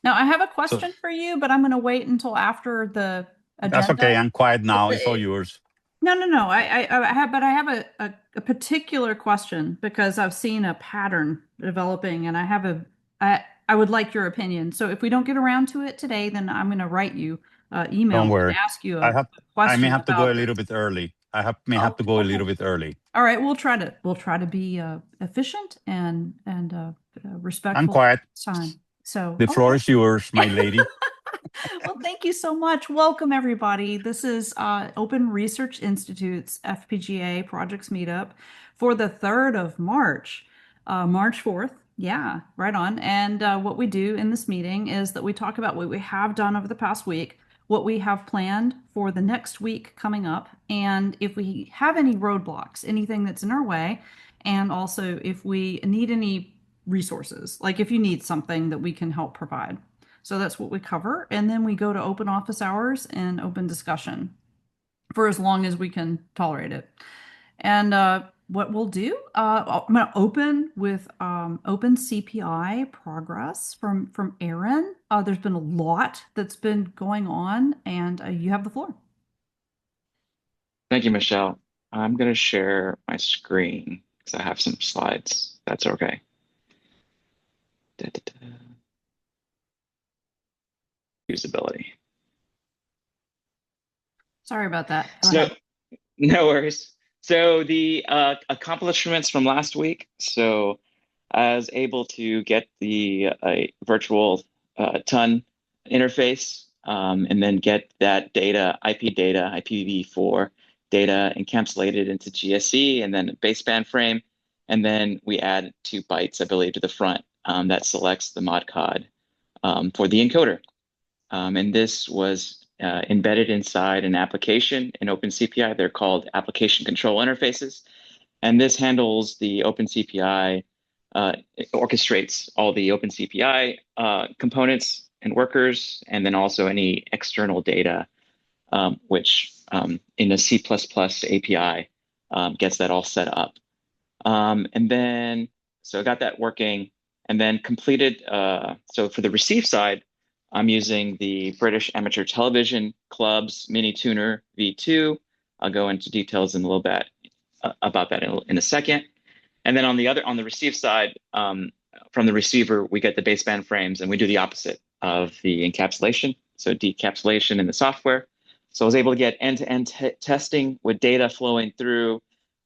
Now, I have a So question for you, but I'm going to wait until after the that's okay. agenda. I'm quiet now. It's all The- yours. No, no, no. I have, but I have a particular question because I've seen a pattern developing, and I would like your opinion. So if we don't get around to it today, then I'm going to write you Don't email and worry. ask you I a have. I may question have to go a about little this. bit early. May have Oh, to go a okay. little bit early. All right, we'll try to be efficient and I'm respectful of quiet. time. So, The floor okay. is yours, my lady. Well, thank you so much. Welcome, everybody. This is Open Research Institute's FPGA Projects Meetup for the 3rd of March, March 4th. Yeah, right on. And what we do in this meeting is that we talk about what we have done over the past week, what we have planned for the next week coming up, and if we have any roadblocks, anything that's in our way, and also if we need any resources, like if you need something that we can help provide. So that's what we cover. And then we go to open office hours and open discussion for as long as we can tolerate it. And what we'll do, I'm going to open with open CPI progress from Aaron. There's been a lot that's been going on, and you have the floor. Thank you, Michelle. I'm going to share my screen because I have some slides. That's okay. Da, da, da. Usability. Sorry about that. Go So, ahead. no worries. So the accomplishments from last week. So I was able to get the virtual ton interface and then get that data, IPv4 data encapsulated into GSE and then a baseband frame. And then we add 2 bytes, I believe, to the front that selects the mod code for the encoder. And this was embedded inside an application in OpenCPI. They're called application control interfaces. And this handles the OpenCPI, it orchestrates all the OpenCPI components and workers, and then also any external data, which in a C++ API gets that all set up. And then, so I got that working and then completed. So for the receive side, I'm using the British Amateur Television Club's Mini Tuner V2. I'll go into details in a little bit about that in a second. And then on the receive side, from the receiver, we get the baseband frames and we do the opposite of the encapsulation. So decapsulation in the software. So I was able to get end-to-end testing with data flowing through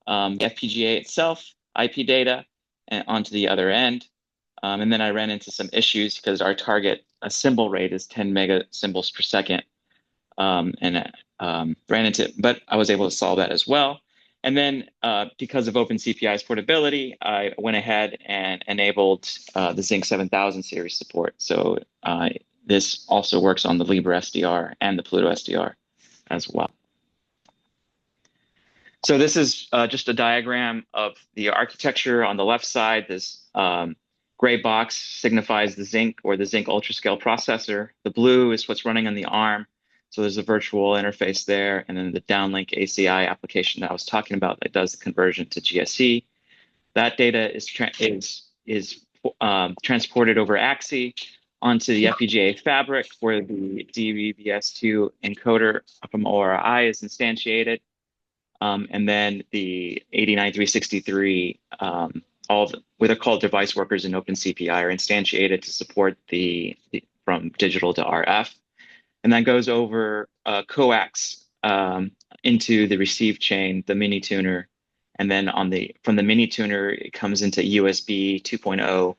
the FPGA itself, IP data, and onto the other end. And then I ran into some issues because our target symbol rate is 10 mega symbols per second. And ran into, but I was able to solve that as well. And then because of OpenCPI's portability, I went ahead and enabled the Zinc 7000 series support. So this also works on the Libre SDR and the Pluto SDR as well. So this is just a diagram of the architecture. On the left side, this gray box signifies the Zinc or the Zinc UltraScale processor. The blue is what's running on the ARM. So there's a virtual interface there. And then the downlink ACI application that I was talking about that does the conversion to GSE. That data is transported over AXI onto the FPGA fabric where the DVB-S2 encoder from ORI is instantiated. And then the 89363, all of what are called device workers in OpenCPI are instantiated to support the from digital to RF. And that goes over coax into the receive chain, the mini tuner. And then from the mini tuner, it comes into USB 2.0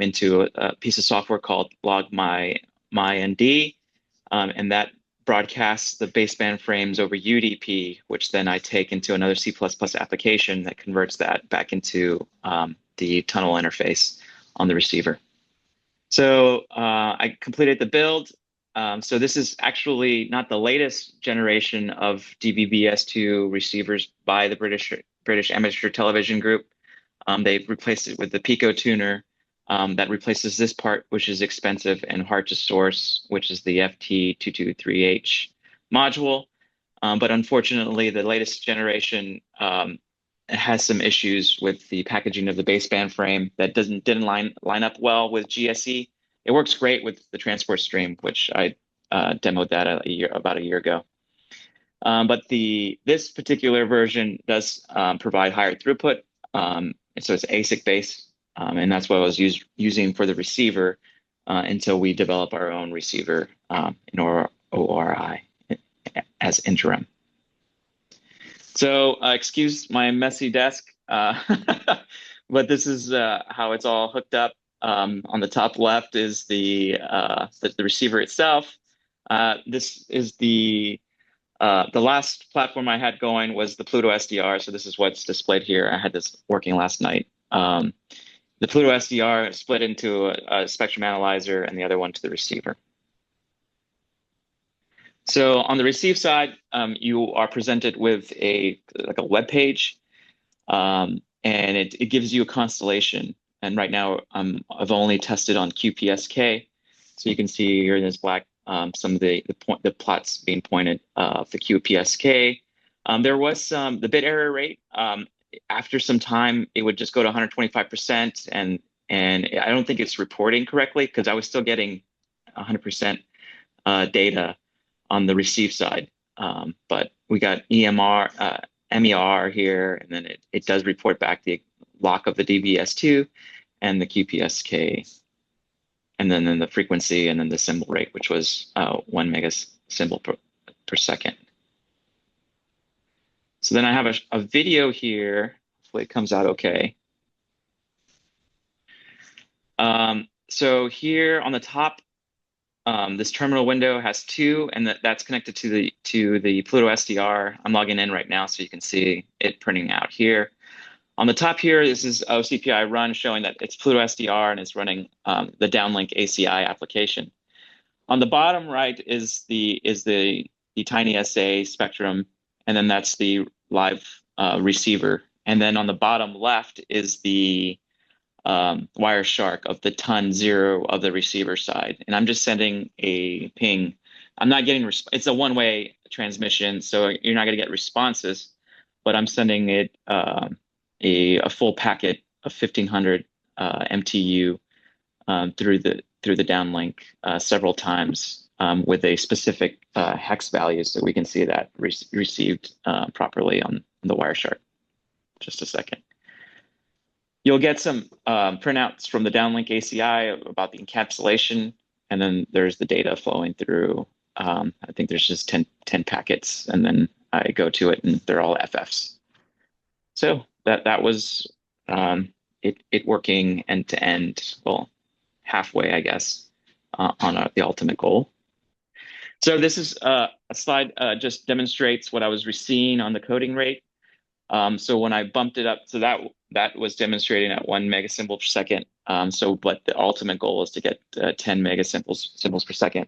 into a piece of software called logMyND. And that broadcasts the baseband frames over UDP, which then I take into another C++ application that converts that back into the tunnel interface on the receiver. So I completed the build. So this is actually not the latest generation of DVB-S2 receivers by the British Amateur Television Group. They replaced it with the Pico tuner that replaces this part, which is expensive and hard to source, which is the FT223H module. But unfortunately, the latest generation has some issues with the packaging of the baseband frame that didn't line up well with GSE. it works great with the transport stream, which I demoed that about a year ago. But this particular version does provide higher throughput. And so it's ASIC based, and that's what I was using for the receiver until we develop our own receiver in ORI as interim. So excuse my messy desk, but this is how it's all hooked up. On the top left is the receiver itself. This is the last platform I had going was the Pluto SDR. So this is what's displayed here. I had this working last night. The Pluto SDR split into a spectrum analyzer and the other one to the receiver. So on the receive side, you are presented with a web page, and it gives you a constellation. And right now, I've only tested on QPSK, so you can see here in this black some of the plots being pointed for QPSK. There was the bit error rate. After some time, it would just go to 125%, and I don't think it's reporting correctly because I was still getting 100% data on the receive side. But we got EMR, MER here, and then it does report back the lock of the DBS2 and the QPSK, and then the frequency, and then the symbol rate, which was 1 megasymbol per second. So then I have a video here. Hopefully it comes out okay. So here on the top, this terminal window has two, and that's connected to the Pluto SDR. I'm logging in right now, so you can see it printing out here. On the top here, this is OCPI run showing that it's Pluto SDR and it's running the downlink ACI application. On the bottom right is the tiny SA spectrum, and then that's the live receiver. And then on the bottom left is the Wireshark of the ton 0 of the receiver side. And I'm just sending a ping. I'm not getting, it's a one-way transmission, so you're not going to get responses, but I'm sending it a full packet of 1500 MTU through the downlink several times with a specific hex value, so we can see that received properly on the Wireshark. Just a second. You'll get some printouts from the downlink ACI about the encapsulation, and then there's the data flowing through. I think there's just 10 packets, and then I go to it, and they're all FFs. So that was it working end to end, well, halfway, I guess, on the ultimate goal. So this is a slide just demonstrates what I was seeing on the coding rate. So when I bumped it up, so that was demonstrating at 1 megasymbol per second. But the ultimate goal is to get 10 megasymbols per second.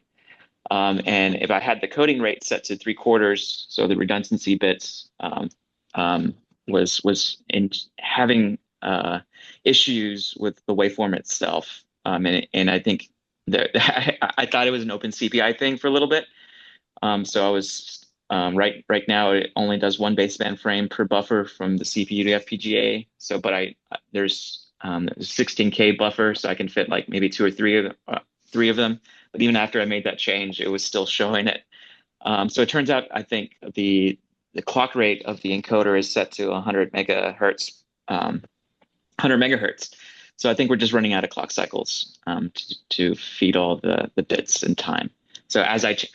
And if I had the coding rate set to 3/4, so the redundancy bits was in having issues with the waveform itself. And I think that I thought it was an OpenCPI thing for a little bit. So I was right now it only does 1 baseband frame per buffer from the CPU to FPGA. So, but there's 16K buffer, so I can fit like maybe 2 or 3 of them. But even after I made that change, it was still showing it. So it turns out I think the clock rate of the encoder is set to 100 megahertz, 100 megahertz. So I think we're just running out of clock cycles to feed all the bits in time. So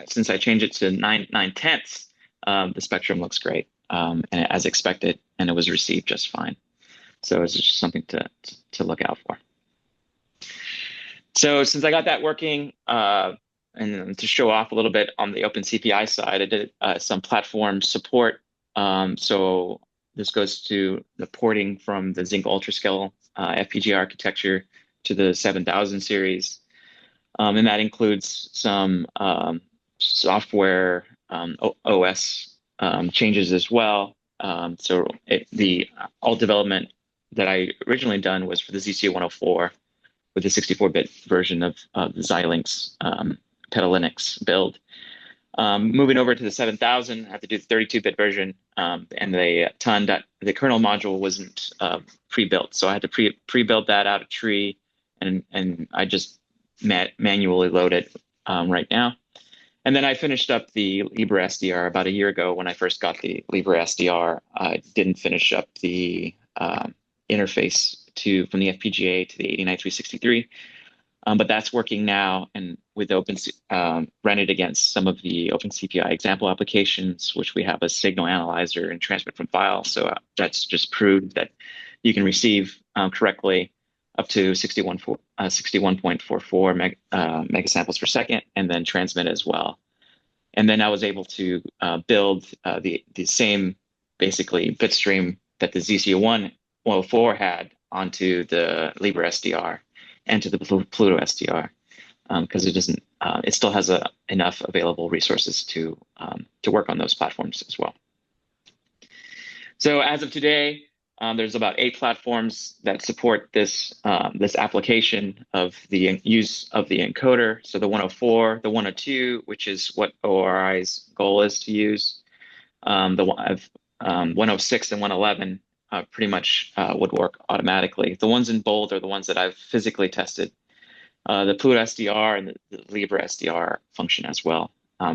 since I changed it to 9/10, the spectrum looks great, and as expected, and it was received just fine. So it's just something to look out for. So since I got that working, and to show off a little bit on the OpenCPI side, I did some platform support. So this goes to the porting from the Zinc UltraScale FPGA architecture to the 7000 series. And that includes some software OS changes as well. So all development that I originally done was for the ZC104 with the 64-bit version of the Xilinx Petalinux build. Moving over to the 7000, I had to do the 32-bit version, and the kernel module wasn't pre-built, so I had to pre-build that out of tree, and I just manually loaded right now. And then I finished up the Libre SDR about a year ago when I first got the Libre SDR. I didn't finish up the interface from the FPGA to the 89363. But that's working now, and with run it against some of the OpenCPI example applications, which we have a signal analyzer and transmit from file. So that's just proved that you can receive correctly up to 61.44 megasamples per second, and then transmit as well. And then I was able to build the same basically bit stream that the ZC104 had onto the Libre SDR and to the Pluto SDR, because it still has enough available resources to work on those platforms as well. So as of today, there's about 8 platforms that support this application of the use of the encoder. So the 104, the 102, which is what ORI's goal is to use. The 106 and 111 pretty much would work automatically. The ones in bold are the ones that I've physically tested. The Pluto SDR and the Libre SDR function as well.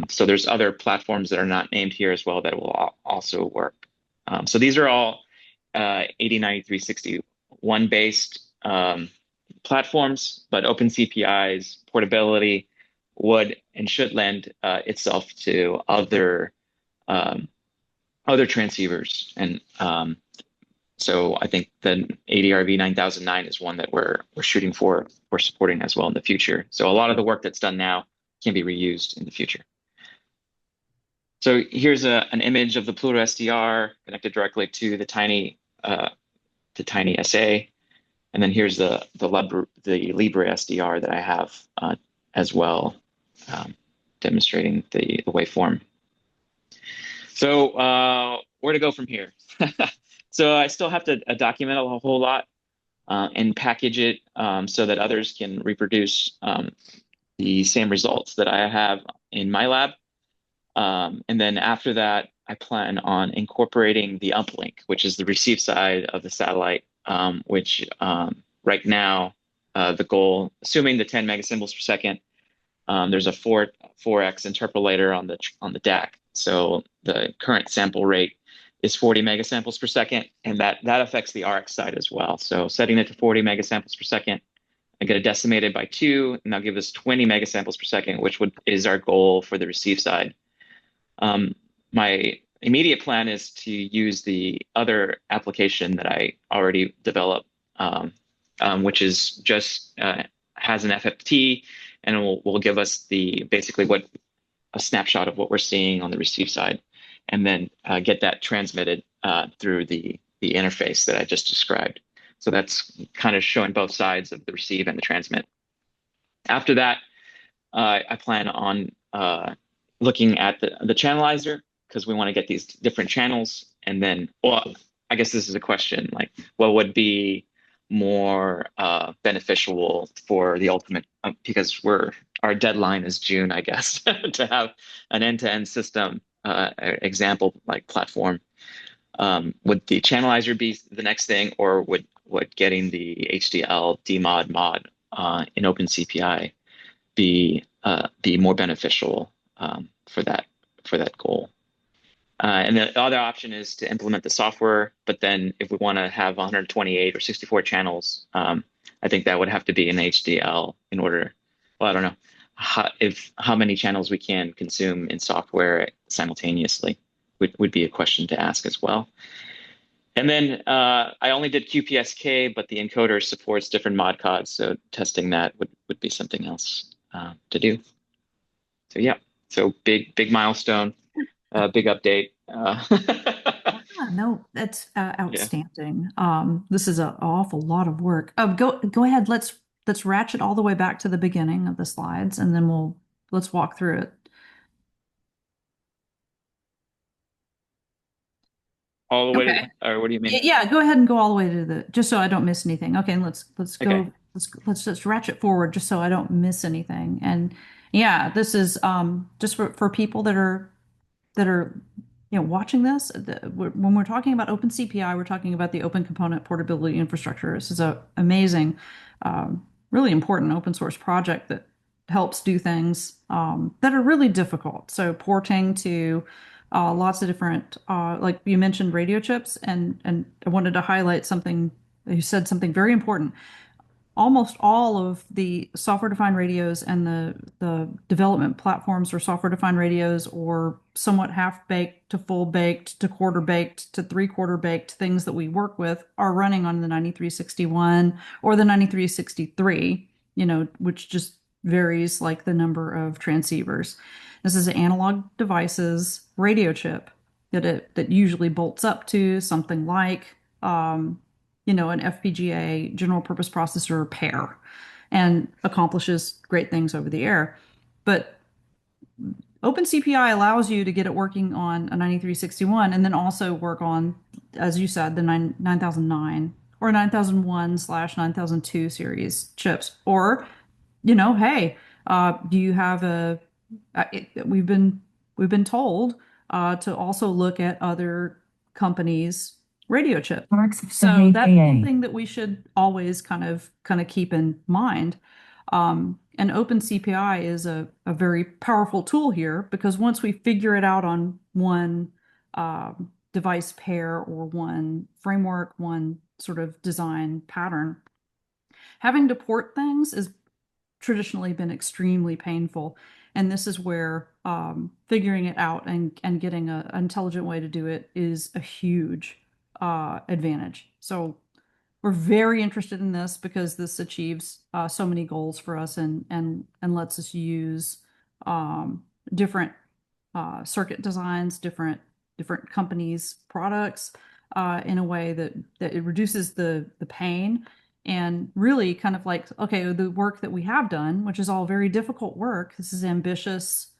So there's other platforms that are not named here as well that will also work. So these are all 809361 based platforms, but OpenCPI's portability would and should lend itself to other transceivers. And so I think the ADRV 9009 is one that we're shooting for supporting as well in the future. So a lot of the work that's done now can be reused in the future. So here's an image of the Pluto SDR connected directly to the tiny SA, and then here's the Libre SDR that I have as well, demonstrating the waveform. So where to go from here? So I still have to document a whole lot and package it so that others can reproduce the same results that I have in my lab. And then after that, I plan on incorporating the uplink, which is the receive side of the satellite, which right now, the goal, assuming the 10 megasamples per second, there's a 4x interpolator on the DAC. So the current sample rate is 40 megasamples per second, and that affects the RX side as well. So setting it to 40 megasamples per second, I get it decimated by 2, and that'll give us 20 megasamples per second, which is our goal for the receive side. My immediate plan is to use the other application that I already developed, which is just has an FFT, and will give us basically a snapshot of what we're seeing on the receive side, and then get that transmitted through the interface that I just described. So that's kind of showing both sides of the receive and the transmit. After that, I plan on looking at the channelizer, because we want to get these different channels. And then, well, I guess this is a question, like what would be more beneficial for the ultimate, because our deadline is June, I guess, to have an end-to-end system example like platform. Would the channelizer be the next thing, or would getting the HDL DMOD mod in OpenCPI be more beneficial for that goal? And the other option is to implement the software, but then if we want to have 128 or 64 channels, I think that would have to be an HDL in order. Well, I don't know how many channels we can consume in software simultaneously would be a question to ask as well. And then I only did QPSK, but the encoder supports different mod codes, so testing that would be something else to do. So yeah, so big milestone, big update. No, that's outstanding. Yeah. This is an awful lot of work. Go ahead. Let's ratchet all the way back to the beginning of the slides, and then let's walk through it. All the way to, or what do you mean? Yeah, go ahead and go all the way to just so I don't miss anything. Okay, let's go. Okay. Let's just ratchet forward just so I don't miss anything. And yeah, this is just for people that are watching this. When we're talking about OpenCPI, we're talking about the Open Component Portability Infrastructure. This is an amazing really important open source project that helps do things that are really difficult. So porting to lots of different, like you mentioned, radio chips, and I wanted to highlight something. You said something very important. Almost all of the software-defined radios and the development platforms for software-defined radios, or somewhat half-baked to full-baked to quarter-baked to three-quarter-baked things that we work with, are running on the 9361 or the 9363, which just varies like the number of transceivers. This is an analog devices radio chip that usually bolts up to something like an FPGA general purpose processor pair and accomplishes great things over the air. But OpenCPI allows you to get it working on a 9361 and then also work on, as you said, the 9009 or 9001/9002 series chips. Or, hey, do you have we've been told to also look at other companies' radio chip. So that's something that we should always kind of keep in mind. And OpenCPI is a very powerful tool here, because once we figure it out on one device pair or one framework, one sort of design pattern, having to port things has traditionally been extremely painful. And this is where figuring it out and getting an intelligent way to do it is a huge advantage. So we're very interested in this because this achieves so many goals for us, and lets us use different circuit designs, different companies' products in a way that it reduces the pain, and really kind of like, okay, the work that we have done, which is all very difficult work. This is ambitious,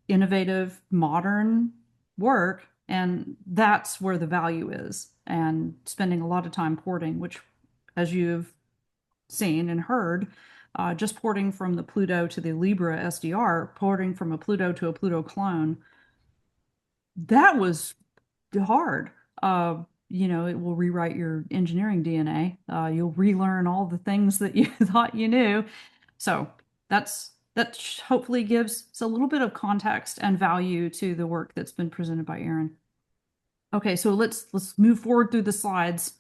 innovative, modern work, and that's where the value is. And spending a lot of time porting, which, as you've seen and heard, just porting from the Pluto to the Libra SDR, porting from a Pluto to a Pluto clone, that was hard. It will rewrite your engineering DNA. You'll relearn all the things that you thought you knew. So that hopefully gives us a little bit of context and value to the work that's been presented by Aaron. Okay, so let's move forward through the slides.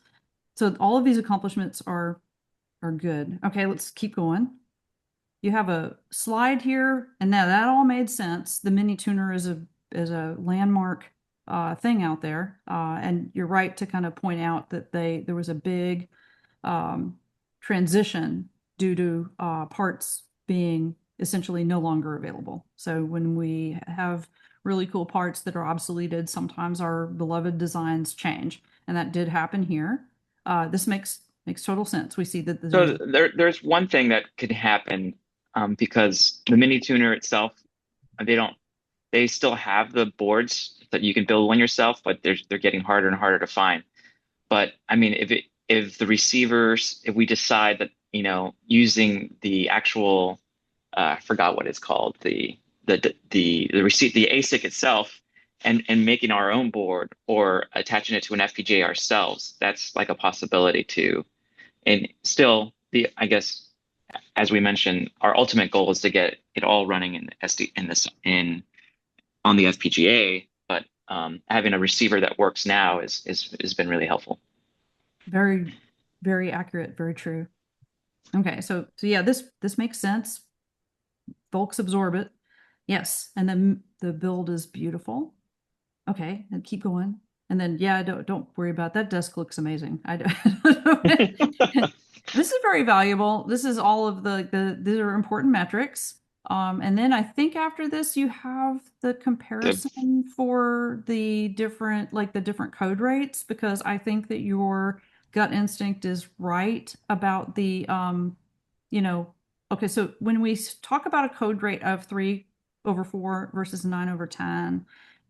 So all of these accomplishments are good. Okay, let's keep going. You have a slide here, and now that all made sense. The mini tuner is a landmark thing out there, and you're right to kind of point out that there was a big transition due to parts being essentially no longer available. So when we have really cool parts that are obsoleted, sometimes our beloved designs change, and that did happen here. This makes total sense. We see that there's one thing that could happen, because the mini tuner itself, they still have the boards that you can build one yourself, but they're getting harder and harder to find. But I mean, if the receivers, if we decide that, using the actual, I forgot what it's called, the ASIC itself, and making our own board or attaching it to an FPGA ourselves, that's like a possibility too. And still, I guess, as we mentioned, our ultimate goal is to get it all running on the FPGA. But having a receiver that works now has been really helpful. Very, very accurate, very true. Okay, so yeah, this makes sense. Folks absorb it. Yes, and then the build is beautiful. Okay, and keep going. And then, yeah, don't worry about that. Desk looks amazing. This is very valuable. This is all of these are important metrics. And then I think after this, you have the comparison for the different code rates, because I think that your gut instinct is right about the, okay, so when we talk about a code rate of 3/4 versus 9/10,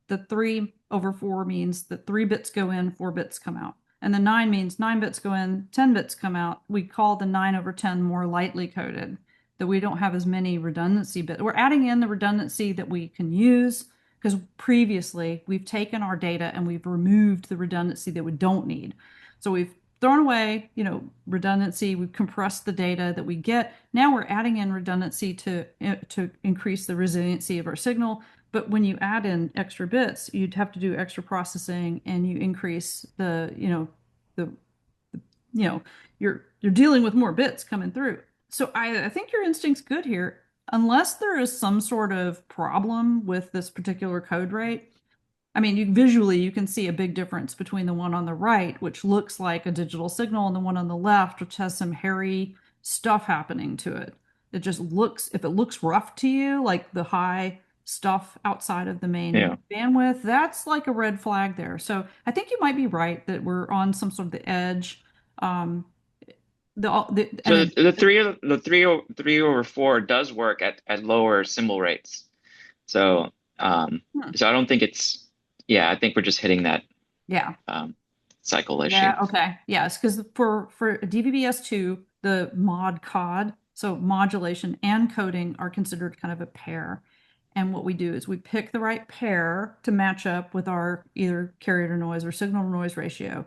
the 3/4 means that 3 bits go in, 4 bits come out. And the 9 means 9 bits go in, 10 bits come out. We call the 9/10 more lightly coded, that we don't have as many redundancy bits. We're adding in the redundancy that we can use, because previously we've taken our data and we've removed the redundancy that we don't need. So we've thrown away, redundancy. We've compressed the data that we get. Now we're adding in redundancy to increase the resiliency of our signal. But when you add in extra bits, you'd have to do extra processing, and you increase the you're dealing with more bits coming through. So I think your instinct's good here, unless there is some sort of problem with this particular code rate. I mean, visually you can see a big difference between the one on the right, which looks like a digital signal, and the one on the left, which has some hairy stuff happening to it. It just looks, if it looks rough to you, like the high stuff outside of the main Yeah. bandwidth, that's like a red flag there. So I think you might be right that we're on some sort of the edge. Um, and So then, three over four does work at lower symbol rates. So hmm, so I don't think it's, yeah, I think we're just hitting that yeah. um, cycle issue. Yeah, okay. Yes, because for DVB-S2, the mod cod, so modulation and coding are considered kind of a pair. And what we do is we pick the right pair to match up with our either carrier to noise or signal to noise ratio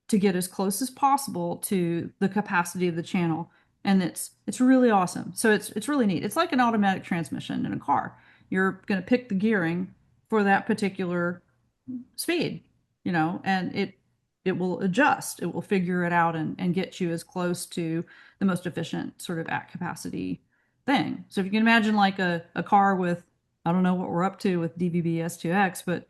to get as close as possible to the capacity of the channel. And it's really awesome. So it's really neat. It's like an automatic transmission in a car. You're going to pick the gearing for that particular speed, and it will adjust. It will figure it out and get you as close to the most efficient sort of at capacity thing. So if you can imagine like a car with, I don't know what we're up to with DVB S2X, but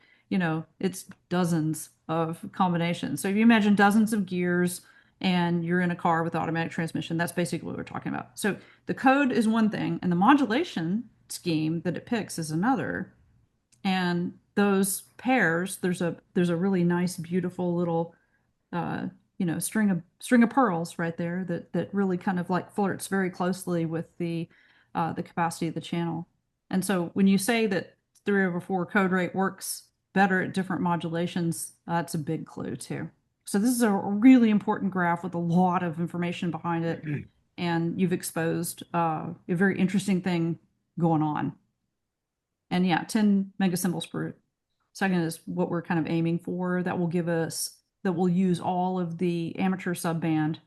it's dozens of combinations. So if you imagine dozens of gears and you're in a car with automatic transmission, that's basically what we're talking about. So the code is one thing, and the modulation scheme that it picks is another. And those pairs, there's a really nice, beautiful little string of pearls right there that really kind of like flirts very closely with the capacity of the channel. And so when you say that 3/4 code rate works better at different modulations, that's a big clue too. So this is a really important graph with a lot of information behind it, and you've exposed a very interesting thing going on. And yeah, 10 megasymbols per second is what we're kind of aiming for. That will use all of the amateur subband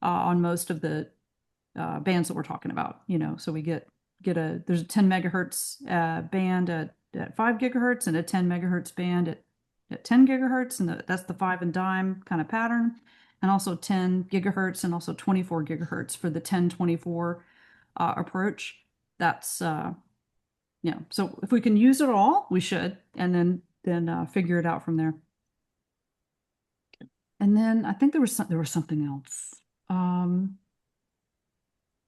on most of the bands that we're talking about. So we there's a 10 megahertz band at 5 gigahertz and a 10 megahertz band at 10 gigahertz, and that's the five and dime kind of pattern, and also 10 gigahertz and also 24 gigahertz for the 1024 approach. That's so if we can use it all, we should, and then figure it out from there. And then I think there was something else.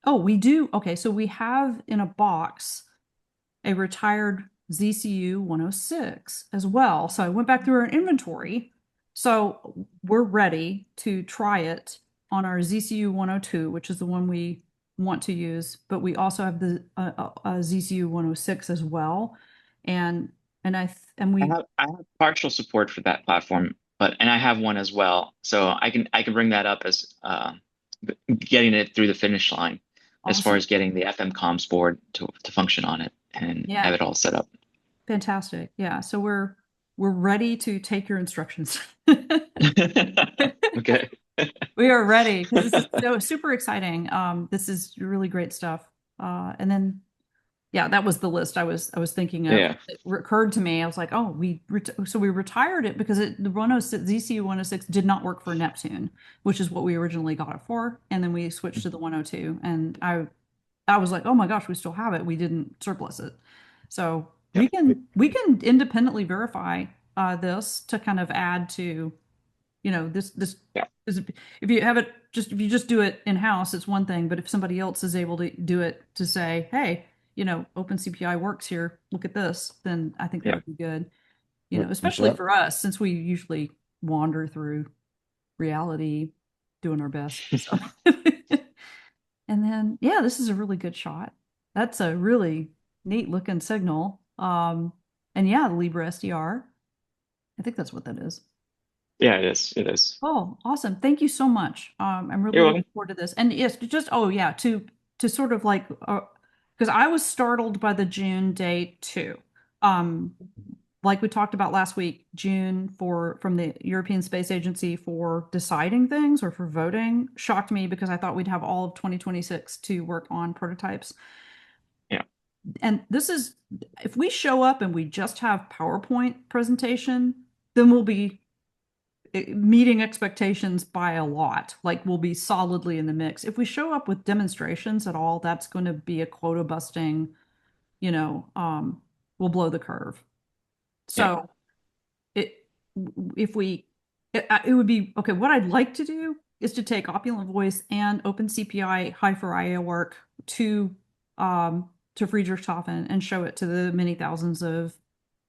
Oh, we do. Okay, so we have in a box a retired ZCU 106 as well. So I went back through our inventory. So we're ready to try it on our ZCU 102, which is the one we want to use, but we also have the ZCU 106 as well. And we I have partial support for that platform, and I have one as well. So I can bring that up as getting it through the finish line as far awesome. as getting the FM comms board to function on it and Yeah, have it all set up. fantastic. Yeah, so we're ready to take your instructions. Okay. We are ready because this is so super exciting. This is really great stuff. And then, yeah, that was the list I was thinking of. Yeah. It occurred to me. I was like, oh, so we retired it because the 106 ZCU 106 did not work for Neptune, which is what we originally got it for, and then we switched to the 102. And I was like, oh my gosh, we still have it. We didn't surplus it, so Yeah. we can independently verify this to kind of add to this Yeah. if you have it just if you just do it in house, it's one thing, but if somebody else is able to do it to say, hey, OpenCPI works here, look at this, then I think that Yeah. would be good, Yeah. especially for us since we usually wander through reality doing our best. So and then yeah, this is a really good shot. That's a really neat looking signal. And yeah, the Libra SDR. I think that's what that is. Yeah, it is. It is. Oh, awesome. Thank you so much. I'm really You're looking welcome. forward to this. And yes, oh yeah, to sort of like because I was startled by the June date too. Um like we talked about last week, June from the European Space Agency for deciding things or for voting shocked me because I thought we'd have all of 2026 to work on prototypes. Yeah. And this is, if we show up and we just have PowerPoint presentation, then we'll be meeting expectations by a lot. Like we'll be solidly in the mix. If we show up with demonstrations at all, that's going to be a quota busting, we'll blow the curve. Yeah. So it if we it would be okay. What I'd like to do is to take Opulent Voice and OpenCPI Hi4IA work to Friedrichshafen and show it to the many thousands of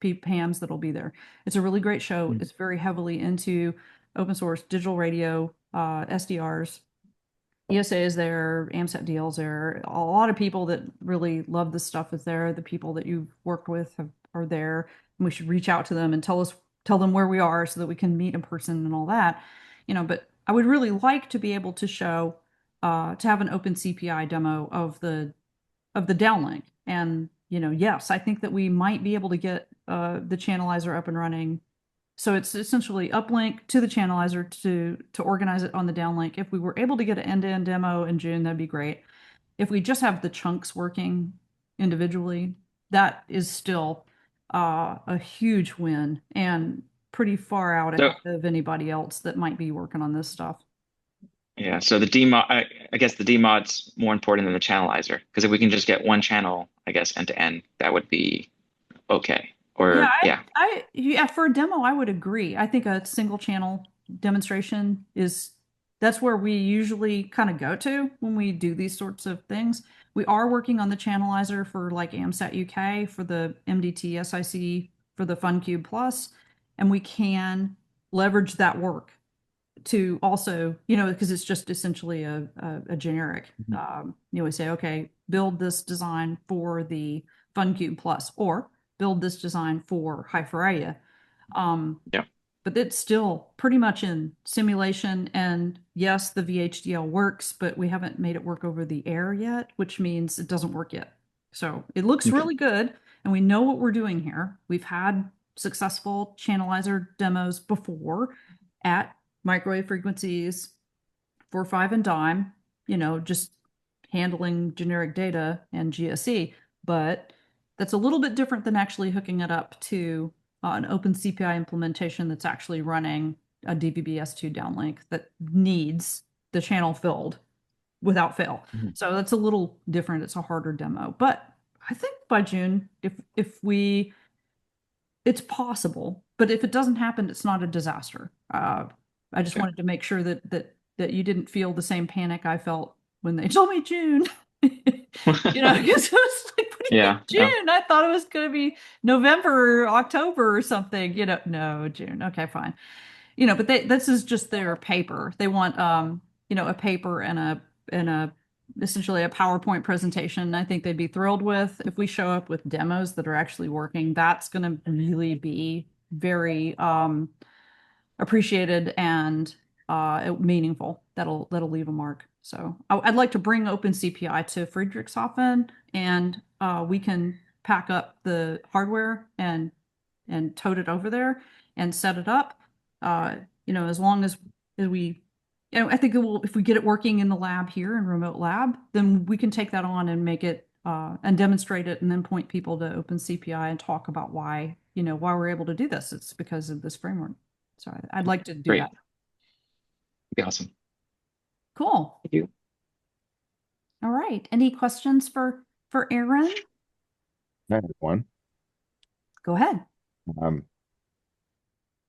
PAMs that'll be there. It's a really great show. It's very heavily into open source digital radio, SDRs. ESA is there, AMSAT DL is there. A lot of people that really love this stuff is there. The people that you've worked with are there. And we should reach out to them and tell them where we are so that we can meet in person and all that. But I would really like to be able to show to have an open CPI demo of the downlink. And yes, I think that we might be able to get the channelizer up and running. So it's essentially uplink to the channelizer to organize it on the downlink. If we were able to get an end-to-end demo in June, that'd be great. If we just have the chunks working individually, that is still a huge win and pretty far out So ahead of anybody else that might be working on this stuff. yeah, so the demod, I guess the demod's more important than the channelizer because if we can just get one channel, I guess end to end, that would be okay. Yeah, Or yeah, yeah, for a demo, I would agree. I think a single channel demonstration that's where we usually kind of go to when we do these sorts of things. We are working on the channelizer for like AMSAT UK for the MDT SIC for the FunCube Plus, and we can leverage that work to also, because it's just essentially a generic. We say, okay, build this design for the FunCube Plus, or build this design for Hypharia. yeah, But it's still pretty much in simulation. And yes, the VHDL works, but we haven't made it work over the air yet, which means it doesn't work yet. So it looks okay, really good, and we know what we're doing here. We've had successful channelizer demos before at microwave frequencies 4, 5, and dime, just handling generic data and GSE. But that's a little bit different than actually hooking it up to an open CPI implementation that's actually running a DVB-S2 downlink that needs the channel filled without fail. Mhm. So that's a little different. It's a harder demo. But I think by June, if we it's possible, but if it doesn't happen, it's not a disaster. I just Yeah. wanted to make sure that you didn't feel the same panic I felt when they told me June. Because it was like, what do you mean Yeah, no, June? I thought it was going to be November or October or something. No, June. Okay, fine. But this is just their paper. They want a paper and a essentially a PowerPoint presentation. I think they'd be thrilled with if we show up with demos that are actually working. That's going to really be very appreciated and meaningful. That'll leave a mark. So I'd like to bring OpenCPI to Friedrichshafen, and we can pack up the hardware and tote it over there and set it up. As long as we, I think it will, if we get it working in the lab here in remote lab, then we can take that on and make it and demonstrate it and then point people to OpenCPI and talk about why we're able to do this. It's because of this framework. So I'd like to do great, that. be awesome. Cool. Thank you. All right. Any questions for Aaron? I have one. Go ahead. Um,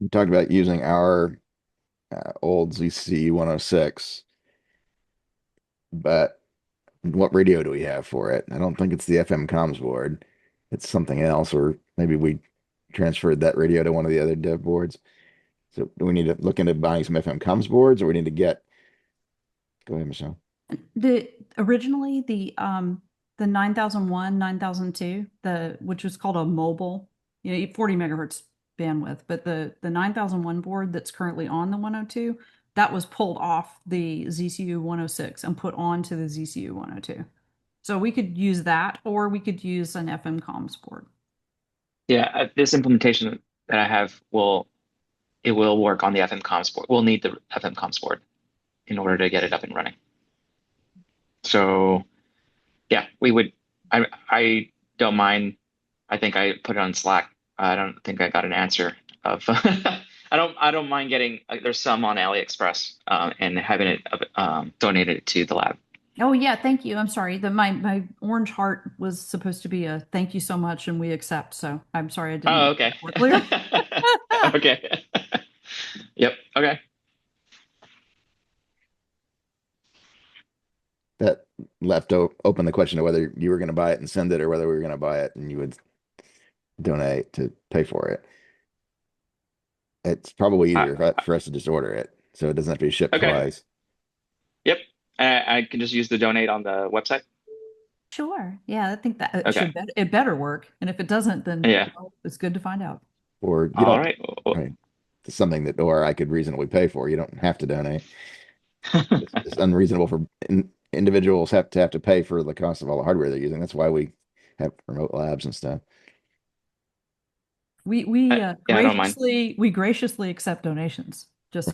we talked about using our old ZC 106, but what radio do we have for it? I don't think it's the FM comms board. It's something else, or maybe we transferred that radio to one of the other dev boards. So do we need to look into buying some FM comms boards, or we need to go ahead, Michelle. Originally the 9001, 9002, which was called a mobile, 40 megahertz bandwidth, but the 9001 board that's currently on the 102, that was pulled off the ZCU 106 and put onto the ZCU 102. So we could use that, or we could use an FM comms board. Yeah, this implementation that I have will work on the FM comms board. We'll need the FM comms board in order to get it up and running. So yeah, we would. I don't mind. I think I put it on Slack. I don't think I got an answer of. I don't mind getting. There's some on AliExpress and having it donated to the lab. Oh yeah, thank you. I'm sorry. My orange heart was supposed to be a thank you so much and we accept. So I'm sorry I didn't Oh, make okay. that more clear. Okay. Yep. Okay. That left open the question of whether you were going to buy it and send it, or whether we were going to buy it and you would donate to pay for it. It's probably Uh, easier for us to just order it, so it doesn't have to be shipped okay. twice. Yep. I can just use the donate on the website. Sure. Yeah, I think that Okay. it better work. And if it doesn't, then Yeah. well, it's good to find out. Or you All don't, right. Well, right? It's something that ORI could reasonably pay for. You don't have to donate. It's unreasonable for individuals have to pay for the cost of all the hardware they're using. That's why we have remote labs and stuff. We yeah, I don't mind. graciously accept donations. Just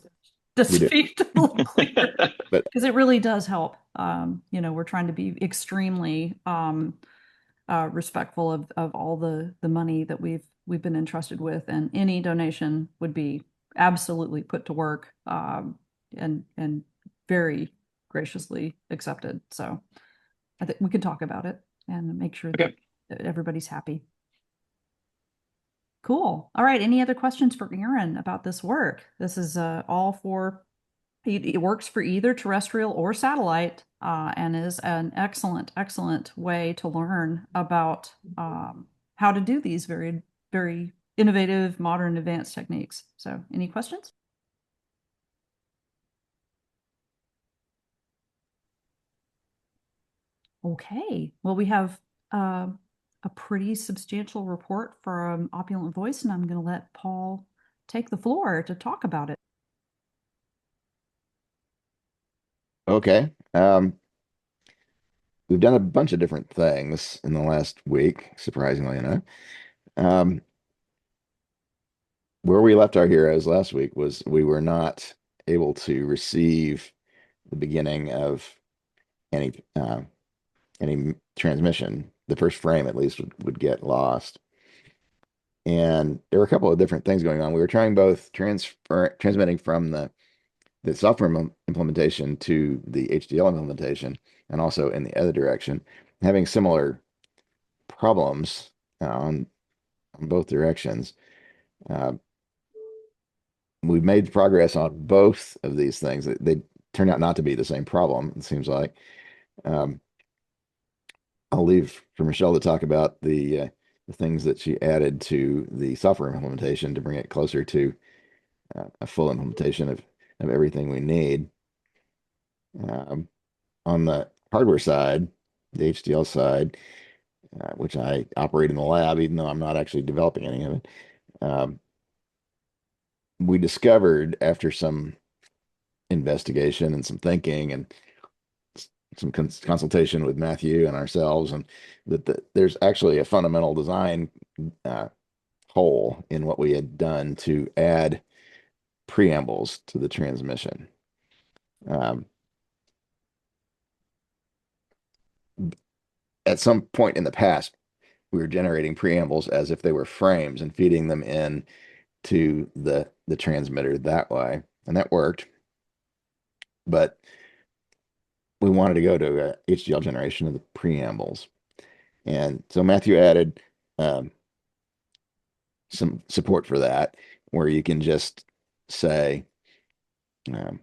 We to do, be totally clear, but because it really does help. We're trying to be extremely respectful of all the money that we've been entrusted with, and any donation would be absolutely put to work and very graciously accepted. So I think we could talk about it and make sure Okay. that everybody's happy. Cool. All right. Any other questions for Aaron about this work? This is all for it works for either terrestrial or satellite, and is an excellent way to learn about how to do these very, very innovative, modern, advanced techniques. So, any questions? Okay. Well, we have uh, a pretty substantial report from Opulent Voice, and I'm going to let Paul take the floor to talk about it. okay. We've done a bunch of different things in the last week, surprisingly enough. Um, where we left our heroes last week was we were not able to receive the beginning of any any transmission. The first frame, at least, would get lost. And there were a couple of different things going on. We were trying both transmitting from the software implementation to the HDL implementation, and also in the other direction, having similar problems on both directions. Uh, we've made progress on both of these things. They turn out not to be the same problem, it seems like. Um, I'll leave for Michelle to talk about the things that she added to the software implementation to bring it closer to a full implementation of everything we need. Um, on the hardware side, the HDL side, which I operate in the lab, even though I'm not actually developing any of it, um, we discovered after some investigation and some thinking and some consultation with Matthew and ourselves, and that there's actually a fundamental design uh, hole in what we had done to add preambles to the transmission. Um, at some point in the past, we were generating preambles as if they were frames and feeding them in to the transmitter that way, and that worked. But we wanted to go to a HDL generation of the preambles, and so Matthew added some support for that, where you can just say, um,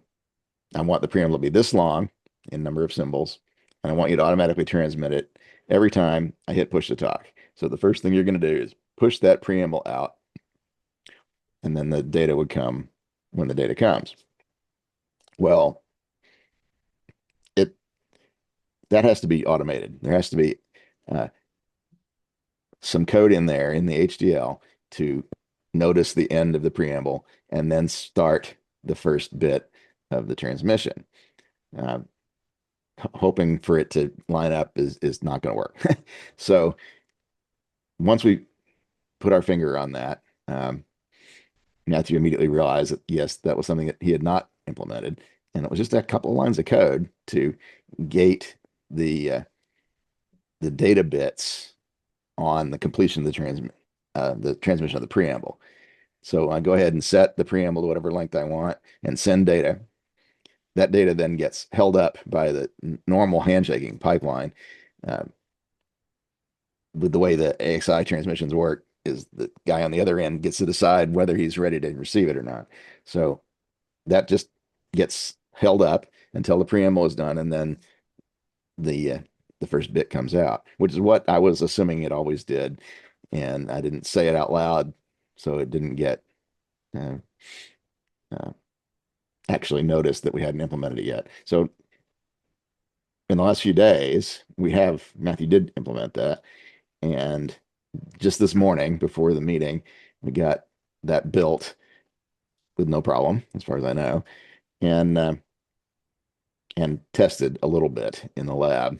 I want the preamble to be this long in number of symbols, and I want you to automatically transmit it every time I hit push to talk. So the first thing you're going to do is push that preamble out, and then the data would come when the data comes. Well, it that has to be automated. There has to be uh, some code in there in the HDL to notice the end of the preamble and then start the first bit of the transmission. Uh, Hoping for it to line up is not going to work. So once we put our finger on that. Matthew immediately realized that, yes, that was something that he had not implemented. And it was just a couple of lines of code to gate the data bits on the completion of the transmission of the preamble. So I go ahead and set the preamble to whatever length I want and send data. That data then gets held up by the normal handshaking pipeline. Uh, with the way the AXI transmissions work, is the guy on the other end gets to decide whether he's ready to receive it or not. So that just gets held up until the preamble is done, and then the first bit comes out, which is what I was assuming it always did, and I didn't say it out loud, so it didn't get uh, uh, actually noticed that we hadn't implemented it yet. So in the last few days, Matthew did implement that, and just this morning before the meeting, we got that built with no problem, as far as I know, and tested a little bit in the lab.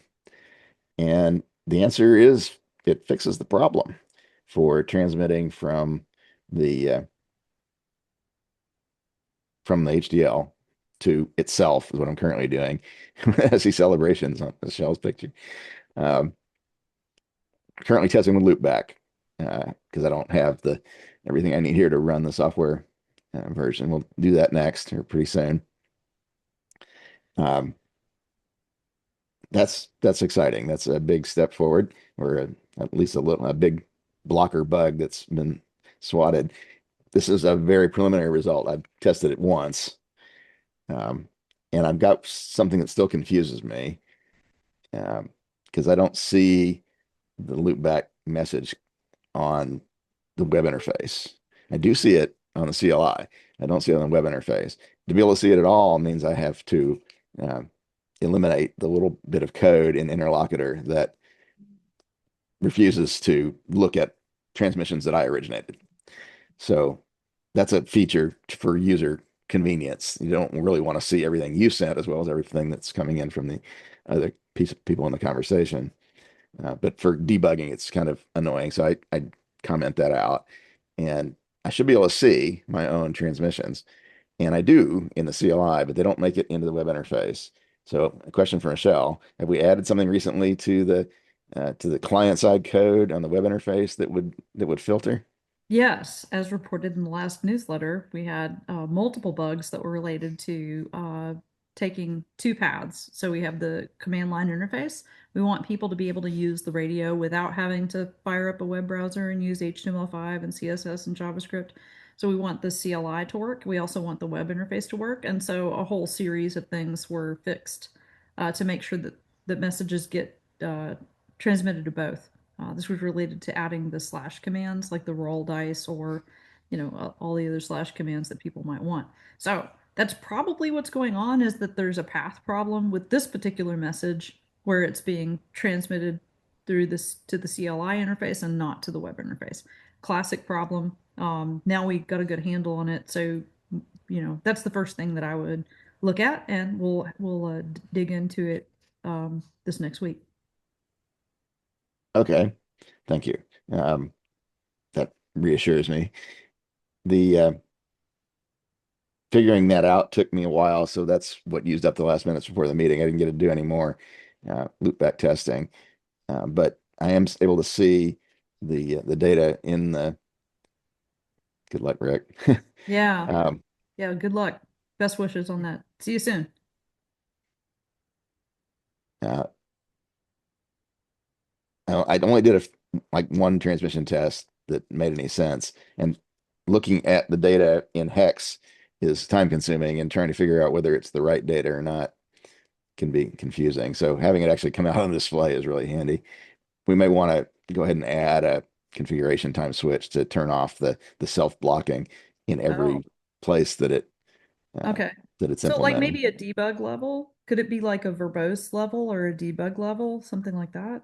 And the answer is it fixes the problem for transmitting the from the HDL to itself is what I'm currently doing. I see celebrations on Michelle's picture. Um, Currently testing with loopback because I don't have everything I need here to run the software version. We'll do that next or pretty soon. Um, that's exciting. That's a big step forward, or at least a big blocker bug that's been swatted. This is a very preliminary result. I've tested it once, and I've got something that still confuses me because I don't see the loopback message on the web interface. I do see it on the CLI. I don't see it on the web interface. To be able to see it at all means I have to uh, eliminate the little bit of code in interlocutor that refuses to look at transmissions that I originated. So that's a feature for user convenience. You don't really want to see everything you sent as well as everything that's coming in from the other people in the conversation. But for debugging, it's kind of annoying. So I comment that out, and I should be able to see my own transmissions. And I do in the CLI, but they don't make it into the web interface. So a question for Michelle: have we added something recently to the client side code on the web interface that would filter? Yes, as reported in the last newsletter, we had multiple bugs that were related to taking two paths. So we have the command line interface. We want people to be able to use the radio without having to fire up a web browser and use HTML5 and CSS and JavaScript. So we want the CLI to work. We also want the web interface to work. And so a whole series of things were fixed to make sure that the messages get transmitted to both. This was related to adding the slash commands like the roll dice or, all the other slash commands that people might want. So that's probably what's going on, is that there's a path problem with this particular message where it's being transmitted through this to the CLI interface and not to the web interface. Classic problem. Now we got a good handle on it. So, that's the first thing that I would look at, and we'll dig into it this next week. Okay, thank you. That reassures me. The figuring that out took me a while, so that's what used up the last minutes before the meeting. I didn't get to do any more loopback testing, but I am able to see the data in the. Good luck, Rick. Yeah. Um, Yeah. Good luck. Best wishes on that. See you soon. uh, I only did like one transmission test that made any sense, and looking at the data in hex is time consuming, and trying to figure out whether it's the right data or not can be confusing. So having it actually come out on display is really handy. We may want to go ahead and add a configuration time switch to turn off the self-blocking in Oh, every place okay. that it's So like implementing. maybe a debug level? Could it be like a verbose level or a debug level? Something like that?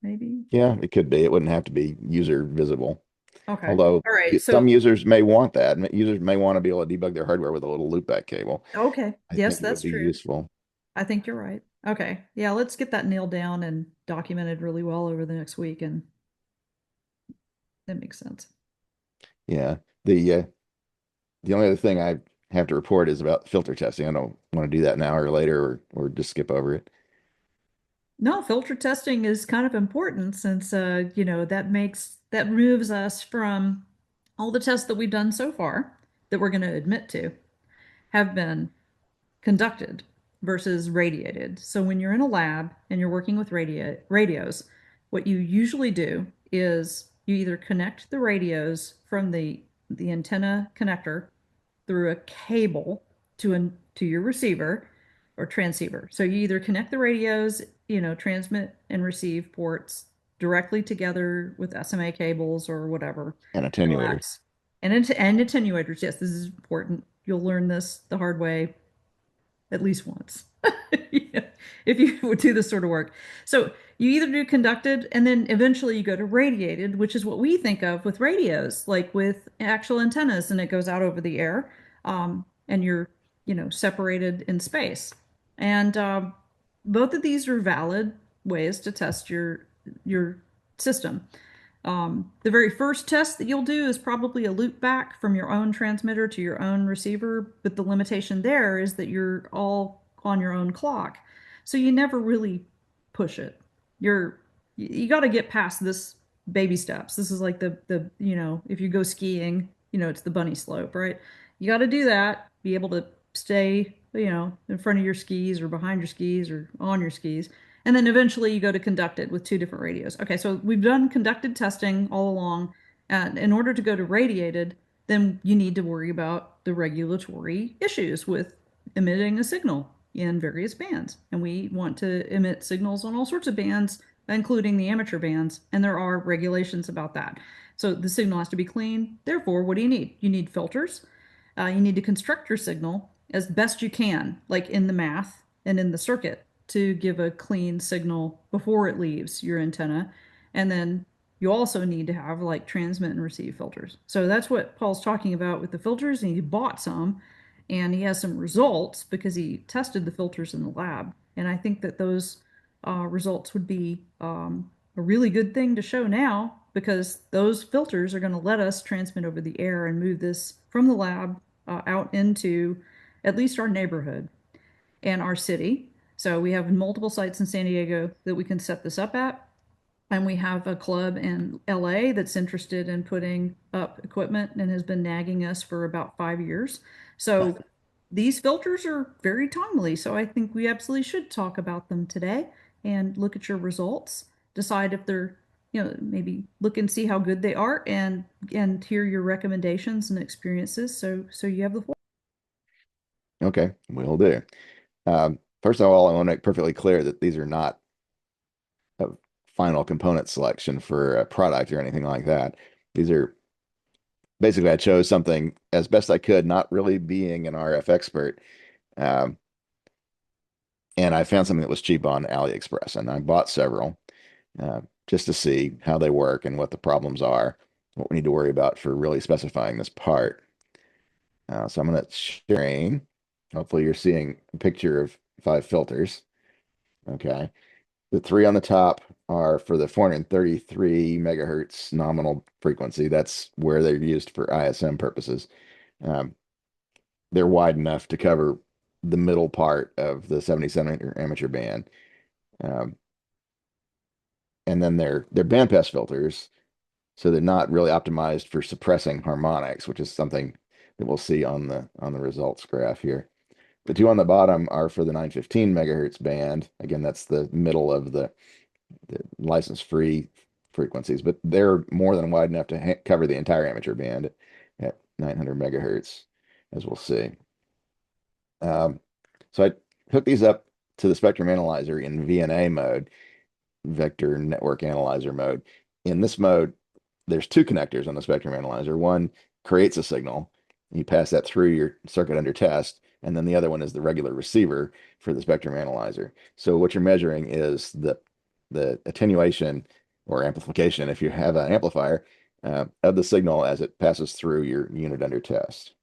Maybe. Yeah, it could be. It wouldn't have to be user visible. Okay. Although All right. some So, users may want that. Users may want to be able to debug their hardware with a little loopback cable. okay. I Yes, think it would that's be true. useful. I think you're right. Okay. Yeah, let's get that nailed down and documented really well over the next week. And That makes sense. Yeah. The only other thing I have to report is about filter testing. I don't want to do that now or later or just skip over it. No, filter testing is kind of important since that moves us from all the tests that we've done so far that we're going to admit to have been conducted versus radiated. So when you're in a lab and you're working with radios, what you usually do is you either connect the radios from the antenna connector through a cable to your receiver or transceiver. So you either connect the radios, transmit and receive ports directly together with SMA cables or whatever, And attenuators. coax, and attenuators. Yes, this is important. You'll learn this the hard way at least once. Yeah, if you would do this sort of work. So you either do conducted and then eventually you go to radiated, which is what we think of with radios, like with actual antennas, and it goes out over the air, and you're, separated in space. And both of these are valid ways to test your system. The very first test that you'll do is probably a loop back from your own transmitter to your own receiver, but the limitation there is that you're all on your own clock. So you never really push it. You got to get past this baby steps. This is like if you go skiing, it's the bunny slope, right? You got to do that, be able to stay, in front of your skis or behind your skis or on your skis. And then eventually you go to conducted with two different radios. Okay, so we've done conducted testing all along. And in order to go to radiated, then you need to worry about the regulatory issues with emitting a signal in various bands. And we want to emit signals on all sorts of bands, including the amateur bands. And there are regulations about that. So the signal has to be clean. Therefore, what do you need? You need filters. You need to construct your signal as best you can, like in the math and in the circuit, to give a clean signal before it leaves your antenna. And then you also need to have like transmit and receive filters. So that's what Paul's talking about with the filters. And he bought some and he has some results because he tested the filters in the lab. And I think that those results would be a really good thing to show now because those filters are going to let us transmit over the air and move this from the lab out into at least our neighborhood and our city. So we have multiple sites in San Diego that we can set this up at. And we have a club in LA that's interested in putting up equipment and has been nagging us for about 5 years. So these filters are very timely. So I think we absolutely should talk about them today and look at your results, decide if they're, maybe look and see how good they are and hear your recommendations and experiences. So you have the floor. Okay, will do. First of all, I want to make perfectly clear that these are not a final component selection for a product or anything like that. These are basically, I chose something as best I could, not really being an RF expert. Um, and I found something that was cheap on AliExpress, and I bought several just to see how they work and what the problems are, what we need to worry about for really specifying this part. So I'm going to sharing. Hopefully, you're seeing a picture of 5 filters. Okay. The 3 on the top are for the 433 megahertz nominal frequency. That's where they're used for ISM purposes. Um, they're wide enough to cover the middle part of the 70 centimeter amateur band. Um, and then they're bandpass filters, so they're not really optimized for suppressing harmonics, which is something that we'll see on the results graph here. The 2 on the bottom are for the 915 megahertz band. Again, that's the middle of the license-free frequencies, but they're more than wide enough to cover the entire amateur band at 900 megahertz, as we'll see. So I hooked these up to the spectrum analyzer in VNA mode, vector network analyzer mode. In this mode, there's 2 connectors on the spectrum analyzer. One creates a signal. You pass that through your circuit under test, and then the other one is the regular receiver for the spectrum analyzer. So what you're measuring is the attenuation or amplification, if you have an amplifier, of the signal as it passes through your unit under test.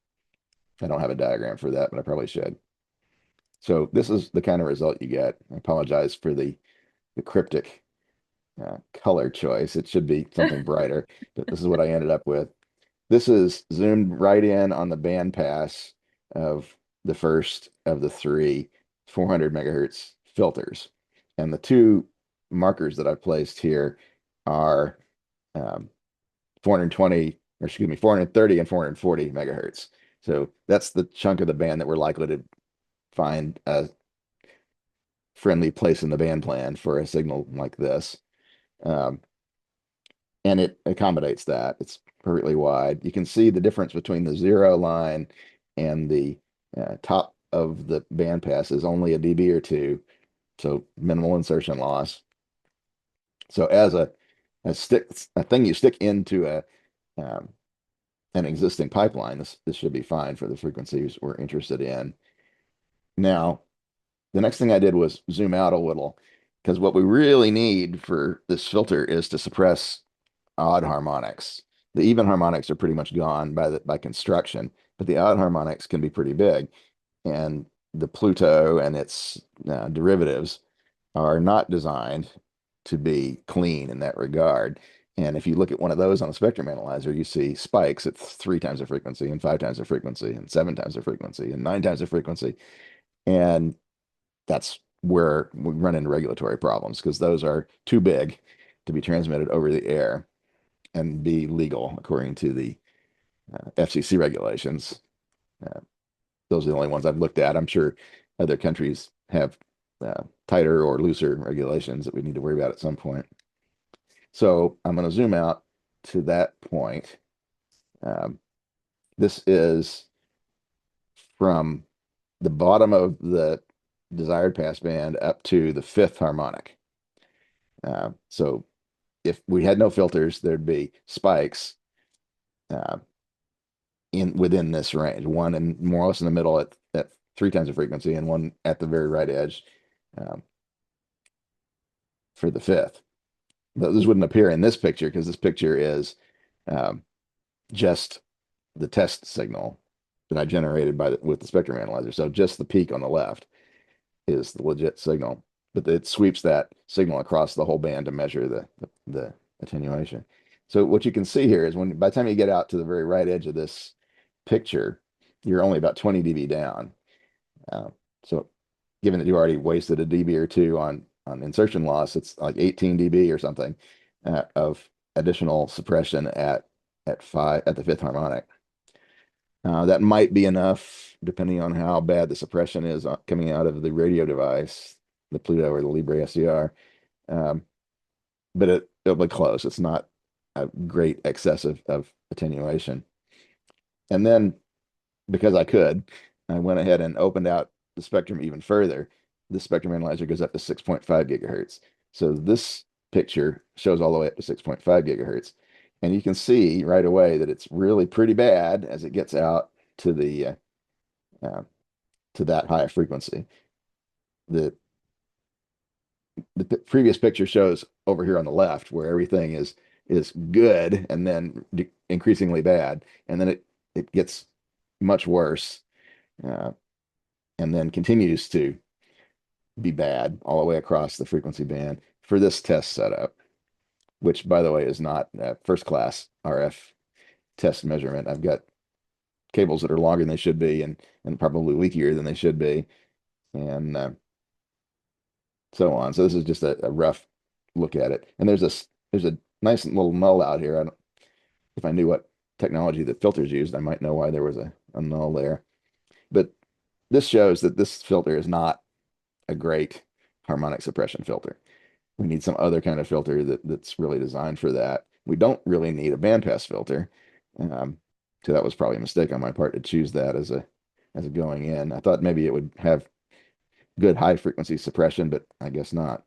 I don't have a diagram for that, but I probably should. So this is the kind of result you get. I apologize for the cryptic color choice. It should be something brighter, but this is what I ended up with. This is zoomed right in on the bandpass of the first of the three 400 megahertz filters. And the two markers that I've placed here are 420, or excuse me, 430 and 440 megahertz. So that's the chunk of the band that we're likely to find a friendly place in the band plan for a signal like this. Um, and it accommodates that. It's perfectly wide. You can see the difference between the zero line and the top of the bandpass is only a dB or two, so minimal insertion loss. So as a thing you stick into um, an existing pipeline, this should be fine for the frequencies we're interested in. Now, the next thing I did was zoom out a little, because what we really need for this filter is to suppress odd harmonics. The even harmonics are pretty much gone by construction, but the odd harmonics can be pretty big. And the Pluto and its derivatives are not designed to be clean in that regard. And if you look at one of those on a spectrum analyzer, you see spikes at 3 times the frequency and 5 times the frequency and 7 times the frequency and 9 times the frequency. And that's where we run into regulatory problems, because those are too big to be transmitted over the air and be legal according to the FCC regulations. Uh, those are the only ones I've looked at. I'm sure other countries have tighter or looser regulations that we need to worry about at some point. So I'm going to zoom out to that point. This is from the bottom of the desired passband up to the fifth harmonic. So if we had no filters, there'd be spikes within this range, one and more or less in the middle at 3 times the frequency, and one at the very right edge for the fifth. Those wouldn't appear in this picture because this picture is just the test signal that I generated with the spectrum analyzer. So just the peak on the left is the legit signal, but it sweeps that signal across the whole band to measure the attenuation. So what you can see here is by the time you get out to the very right edge of this picture, you're only about 20 dB down. So given that you already wasted a dB or two on insertion loss, it's like 18 dB or something of additional suppression at the fifth harmonic. That might be enough, depending on how bad the suppression is coming out of the radio device, the Pluto or the Libre SCR. But it'll be close. It's not a great excess of attenuation. And then, because I could, I went ahead and opened out the spectrum even further. The spectrum analyzer goes up to 6.5 gigahertz. So this picture shows all the way up to 6.5 gigahertz. And you can see right away that it's really pretty bad as it gets out to the to that high frequency. The previous picture shows over here on the left where everything is good and then increasingly bad, and then it gets much worse, and then continues to be bad all the way across the frequency band for this test setup, which, by the way, is not first class RF test measurement. I've got cables that are longer than they should be and probably leakier than they should be, and so on. So this is just a rough look at it. And there's a nice little null out here. If I knew what technology the filters used, I might know why there was a null there. But this shows that this filter is not a great harmonic suppression filter. We need some other kind of filter that's really designed for that. We don't really need a bandpass filter. So that was probably a mistake on my part to choose that as a going in. I thought maybe it would have good high frequency suppression, but I guess not.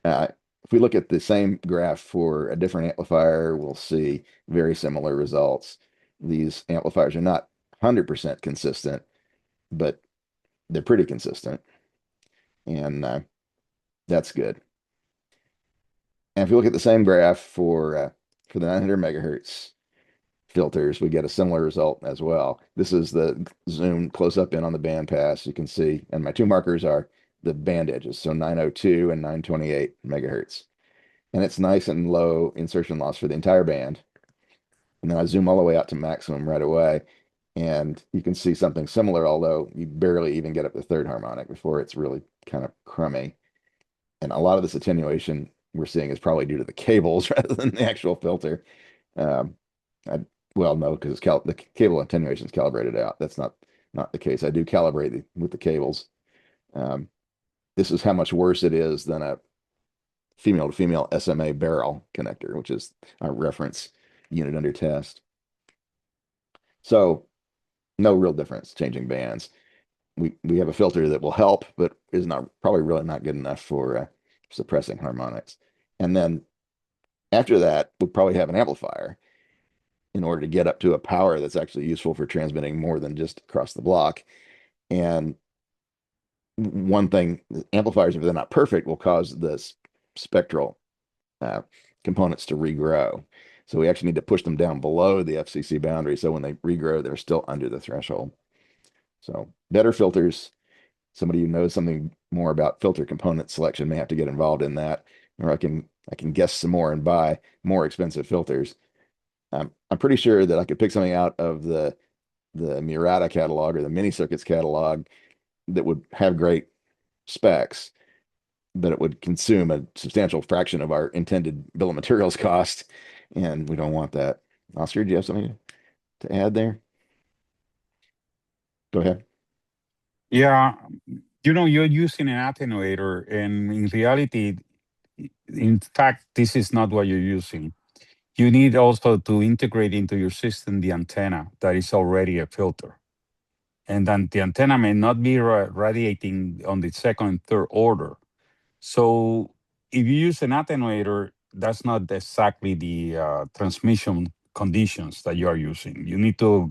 If we look at the same graph for a different amplifier, we'll see very similar results. These amplifiers are not 100% consistent, but they're pretty consistent, and that's good. And if you look at the same graph for the 900 megahertz filters, we get a similar result as well. This is the zoom close up in on the band pass. You can see, and my two markers are the band edges, so 902 and 928 megahertz. And it's nice and low insertion loss for the entire band. And then I zoom all the way out to maximum right away. And you can see something similar, although you barely even get up the third harmonic before it's really kind of crummy. And a lot of this attenuation we're seeing is probably due to the cables rather than the actual filter. Um, I, well, no, because the cable attenuation is calibrated out. That's not the case. I do calibrate with the cables. Um, this is how much worse it is than a female to female SMA barrel connector, which is our reference unit under test. So no real difference changing bands. We have a filter that will help, but is not probably really not good enough for suppressing harmonics. And then after that, we'll probably have an amplifier in order to get up to a power that's actually useful for transmitting more than just across the block. And one thing, amplifiers, if they're not perfect, will cause the spectral components to regrow. So we actually need to push them down below the FCC boundary. So when they regrow, they're still under the threshold. So better filters. Somebody who knows something more about filter component selection may have to get involved in that, or I can guess some more and buy more expensive filters. I'm pretty sure that I could pick something out of the Murata catalog or the Mini Circuits catalog that would have great specs, but it would consume a substantial fraction of our intended bill of materials cost, and we don't want that. Oscar, do you have something to add there? Go ahead. Yeah, you're using an attenuator, and in reality, in fact, this is not what you're using. You need also to integrate into your system the antenna that is already a filter. And then the antenna may not be radiating on the second and third order. So if you use an attenuator, that's not exactly the transmission conditions that you are using. You need to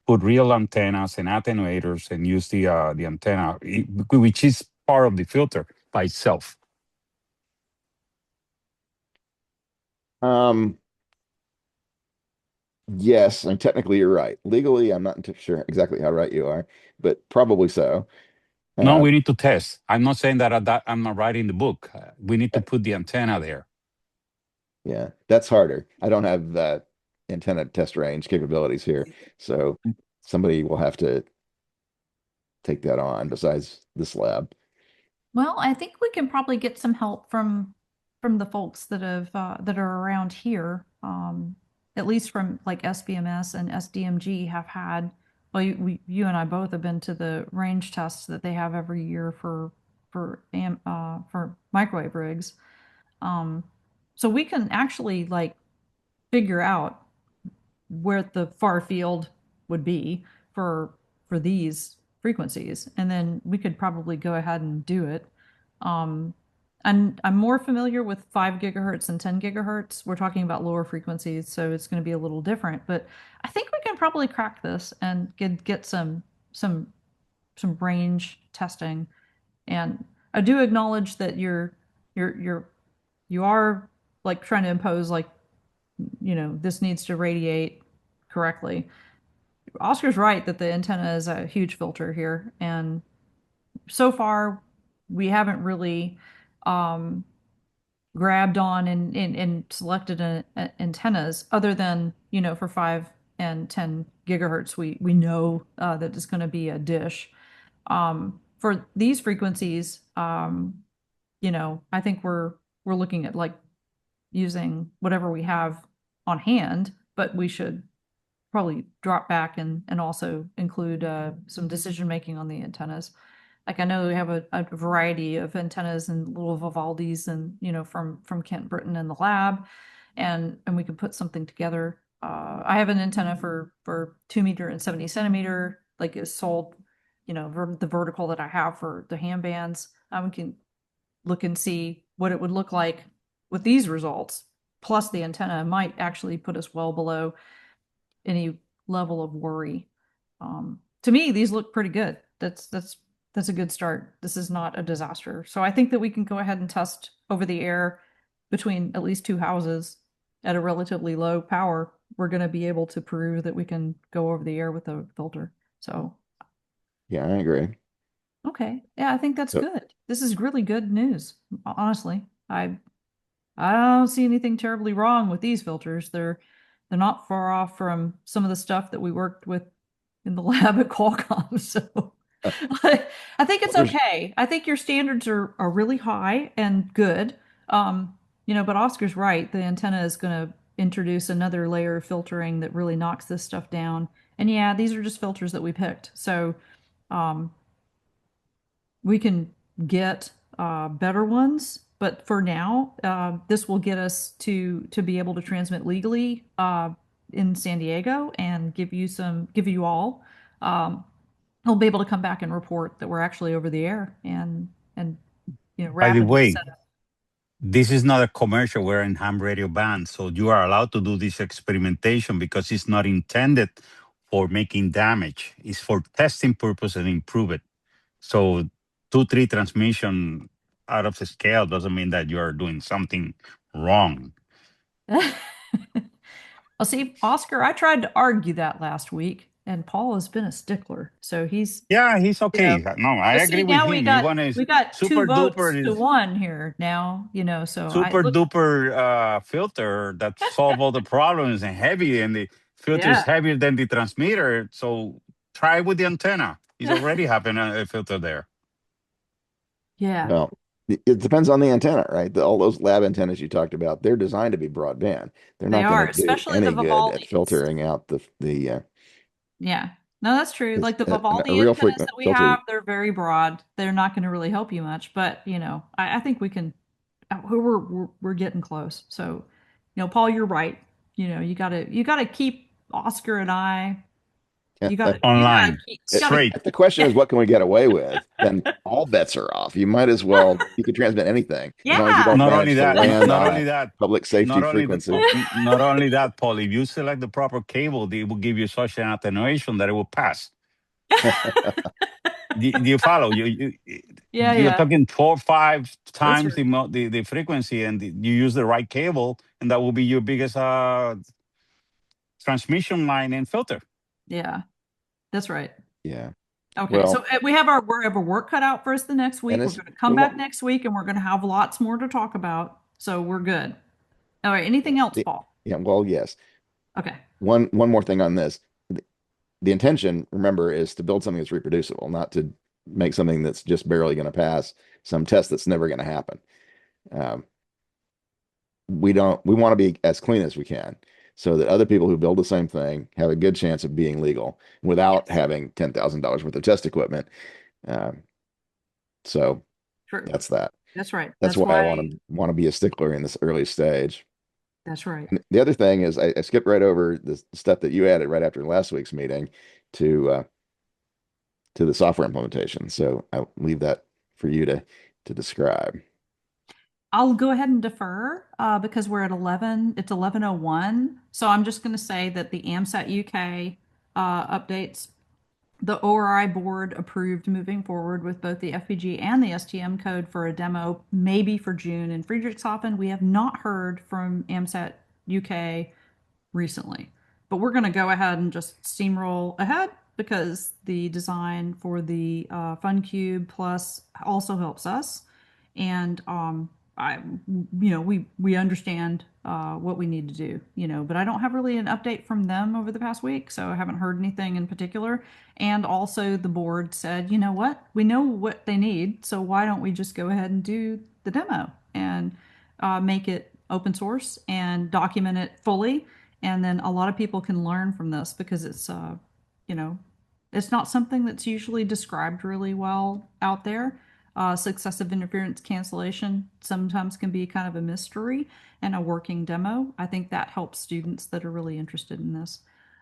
put real antennas and attenuators and use the antenna, which is part of the filter by itself. Yes, and technically you're right. Legally, I'm not sure exactly how right you are, but probably so. No, Uh, we need to test. I'm not saying that I'm not writing the book. We need to put the antenna there. yeah, that's harder. I don't have antenna test range capabilities here, so somebody will have to take that on besides this lab. Well, I think we can probably get some help from the folks that are around here. At least from like SBMS and SDMG have had. Well, you and I both have been to the range tests that they have every year for microwave rigs. So we can actually like figure out where the far field would be for these frequencies, and then we could probably go ahead and do it. Um, and I'm more familiar with 5 gigahertz and 10 gigahertz. We're talking about lower frequencies, so it's going to be a little different. But I think we can probably crack this and get some range testing. And I do acknowledge that you are like trying to impose like, this needs to radiate correctly. Oscar's right that the antenna is a huge filter here, and so far we haven't really um, grabbed on and selected antennas other than, for 5 and 10 gigahertz. We know that it's going to be a dish. For these frequencies, I think we're looking at like using whatever we have on hand, but we should probably drop back and also include some decision making on the antennas. Like I know we have a variety of antennas and little Vivaldis and from Kent Britain in the lab, and we could put something together. I have an antenna for 2 meter and 70 centimeter, like is sold, the vertical that I have for the ham bands. We can look and see what it would look like with these results. Plus the antenna might actually put us well below any level of worry. To me, these look pretty good. That's a good start. This is not a disaster. So I think that we can go ahead and test over the air between at least 2 houses at a relatively low power. We're going to be able to prove that we can go over the air with a filter. So Yeah, I agree. Okay. Yeah, I think that's So good. This is really good news. Honestly, I don't see anything terribly wrong with these filters. They're not far off from some of the stuff that we worked with in the lab at Qualcomm. So uh, I think well, it's okay. I think your standards are really high and good. But Oscar's right. The antenna is going to introduce another layer of filtering that really knocks this stuff down. And yeah, these are just filters that we picked. So um, we can get better ones, but for now, this will get us to be able to transmit legally in San Diego and give you all. Um, we'll be able to come back and report that we're actually over the air and By the rapidly way, set up. this is not a commercial. We're in ham radio band, so you are allowed to do this experimentation because it's not intended for making damage. It's for testing purpose and improve it. So 2-3 transmission out of the scale doesn't mean that you are doing something wrong. Well, see, Oscar, I tried to argue that last week, and Paul has been a stickler. So he's, Yeah, he's you know, okay. No, I well, agree see, with now him. He one is we got two super votes duper to is one here now, so I super look, duper filter that solve all the problems and heavy, and the filter is yeah. heavier than the transmitter. So try with the antenna. It's already having a filter there. Yeah, well, it depends on the antenna, right? All those lab antennas you talked about, they're designed to be broadband. They're they not going are, to do especially the any good at Vivaldi's. filtering out Yeah. No, that's true. Like the a Vivaldi real antennas frequent that we filter. have, they're very broad. They're not going to really help you much, but I think we can. We're getting close. So, Paul, you're right. You gotta keep Oscar and I. uh, You uh, gotta you gotta Online, keep you gotta. straight. If the question is what can we get away with, then all bets are off. You might as well, you could transmit anything as long as you Yeah. don't Not only manage to that, land not on a only that, public safety not only frequency. not only that, Paul. If you select the proper cable, they will give you such an attenuation that it will pass. Do you follow? Yeah, You're yeah. talking 4 5 That's times right. the frequency, and you use the right cable, and that will be your biggest transmission line and filter. Yeah, that's right. Yeah. Okay, so Well, we have our work cut out for us the next and week. We're it's going to come back next week, and we're going to have lots more to talk about. So we're good. All right. Anything else, Paul? yeah, well, yes. Okay. One more thing on this. The intention, remember, is to build something that's reproducible, not to make something that's just barely going to pass some test that's never going to happen. Um, we want to be as clean as we can so that other people who build the same thing have a good chance of being legal without Yes. having $10,000 worth of test equipment. Um, so True. that's that. That's right. That's That's why I why. want to be a stickler in this early stage. That's right. And the other thing is I skipped right over the stuff that you added right after last week's meeting to to the software implementation. So I'll leave that for you to describe. I'll go ahead and defer because we're at 11. It's 11:01. So I'm just going to say that the AMSAT UK updates, the ORI board approved moving forward with both the FPG and the STM code for a demo, maybe for June in Friedrichshafen. We have not heard from AMSAT UK recently. But we're going to go ahead and just steamroll ahead because the design for the Fun Cube Plus also helps us, and we understand what we need to do, But I don't have really an update from them over the past week, so I haven't heard anything in particular. And also, the board said, you know what, we know what they need, so why don't we just go ahead and do the demo and make it open source and document it fully, and then a lot of people can learn from this because you know, it's not something that's usually described really well out there. Successive interference cancellation sometimes can be kind of a mystery and a working demo. I think that helps students that are really interested in this.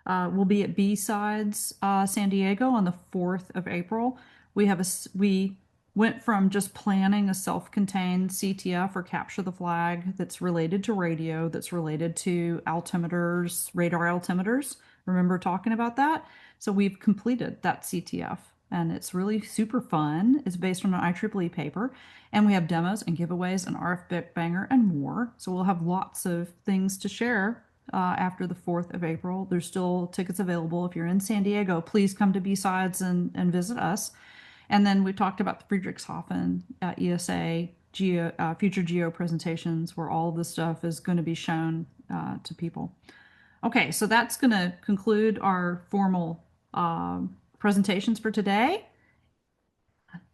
We'll be at B-Sides San Diego on the 4th of April. We went from just planning a self-contained CTF or capture the flag that's related to radio, that's related to altimeters, radar altimeters. Remember talking about that? So we've completed that CTF and it's really super fun. It's based on an IEEE paper, and we have demos and giveaways and RF banger and more. So we'll have lots of things to share after the 4th of April. There's still tickets available. If you're in San Diego, please come to B-Sides and visit us. And then we talked about the Friedrichshafen ESA future geo presentations, where all of this stuff is going to be shown to people. Okay, so that's going to conclude our formal presentations for today.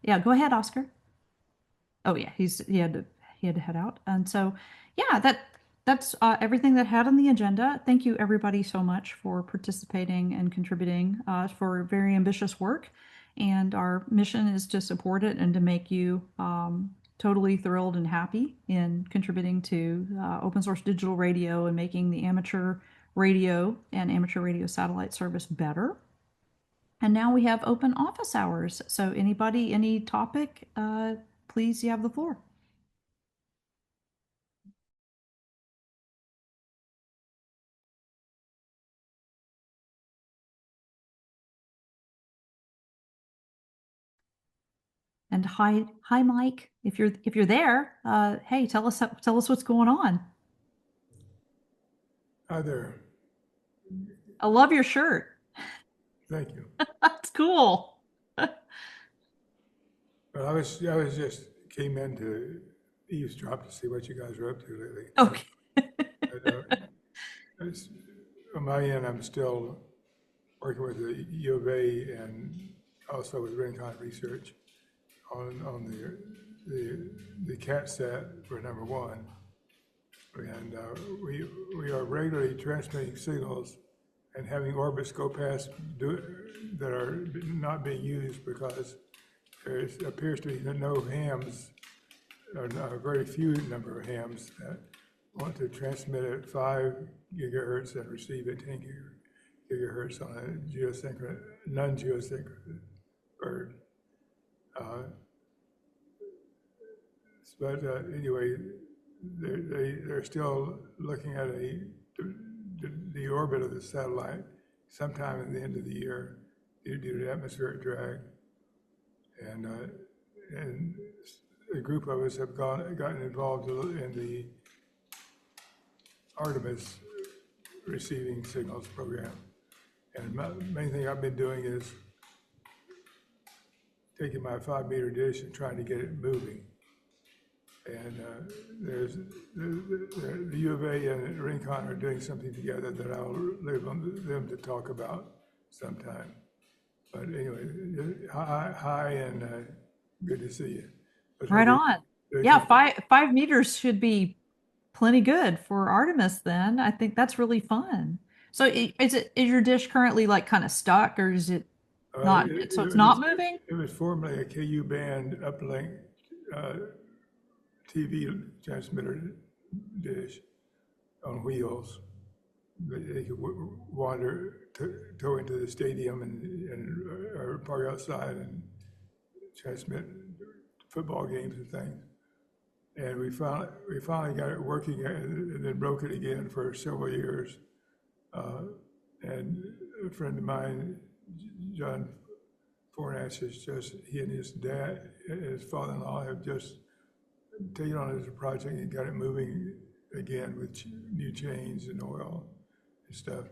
Yeah, go ahead, Oscar. Oh yeah, he had to head out, and so yeah, that's everything that had on the agenda. Thank you everybody so much for participating and contributing for very ambitious work, and our mission is to support it and to make you totally thrilled and happy in contributing to open source digital radio and making the amateur radio and amateur radio satellite service better. And now we have open office hours. So anybody, any topic, please, you have the floor. And hi, Mike. If you're there, hey, tell us what's going on. Hi there. I love your shirt. Thank you. That's cool. But I was just came in to eavesdrop to see what you guys are up to lately. Okay. On my end, I'm still working with the U of A and also with Rincon Research on the CAT set for number 1. And we are regularly transmitting signals and having orbits go past that are not being used because there appears to be no hams, or a very few number of hams that want to transmit at 5 gigahertz and receive at 10 gigahertz on a non-geosynchronous bird. But anyway, they're still looking at the orbit of the satellite sometime at the end of the year due to atmospheric drag. And a group of us have gotten involved in the Artemis receiving signals program. And the main thing I've been doing is taking my 5-meter dish and trying to get it moving. And there's the U of A and Rincon are doing something together that I'll leave on them to talk about sometime. But anyway, hi and good to see you. Right on. Yeah, 5 meters should be plenty good for Artemis then. I think that's really fun. So is your dish currently like kind of stuck, or is it not? So it's not moving? It was formerly a KU band uplink TV transmitter dish on wheels. They could wander, go into the stadium or park outside and transmit football games and things. And we finally got it working, and then broke it again for several years. And a friend of mine, John Fornash, he and his dad, his father-in-law, have just taken on as a project and got it moving again with new chains and oil and stuff.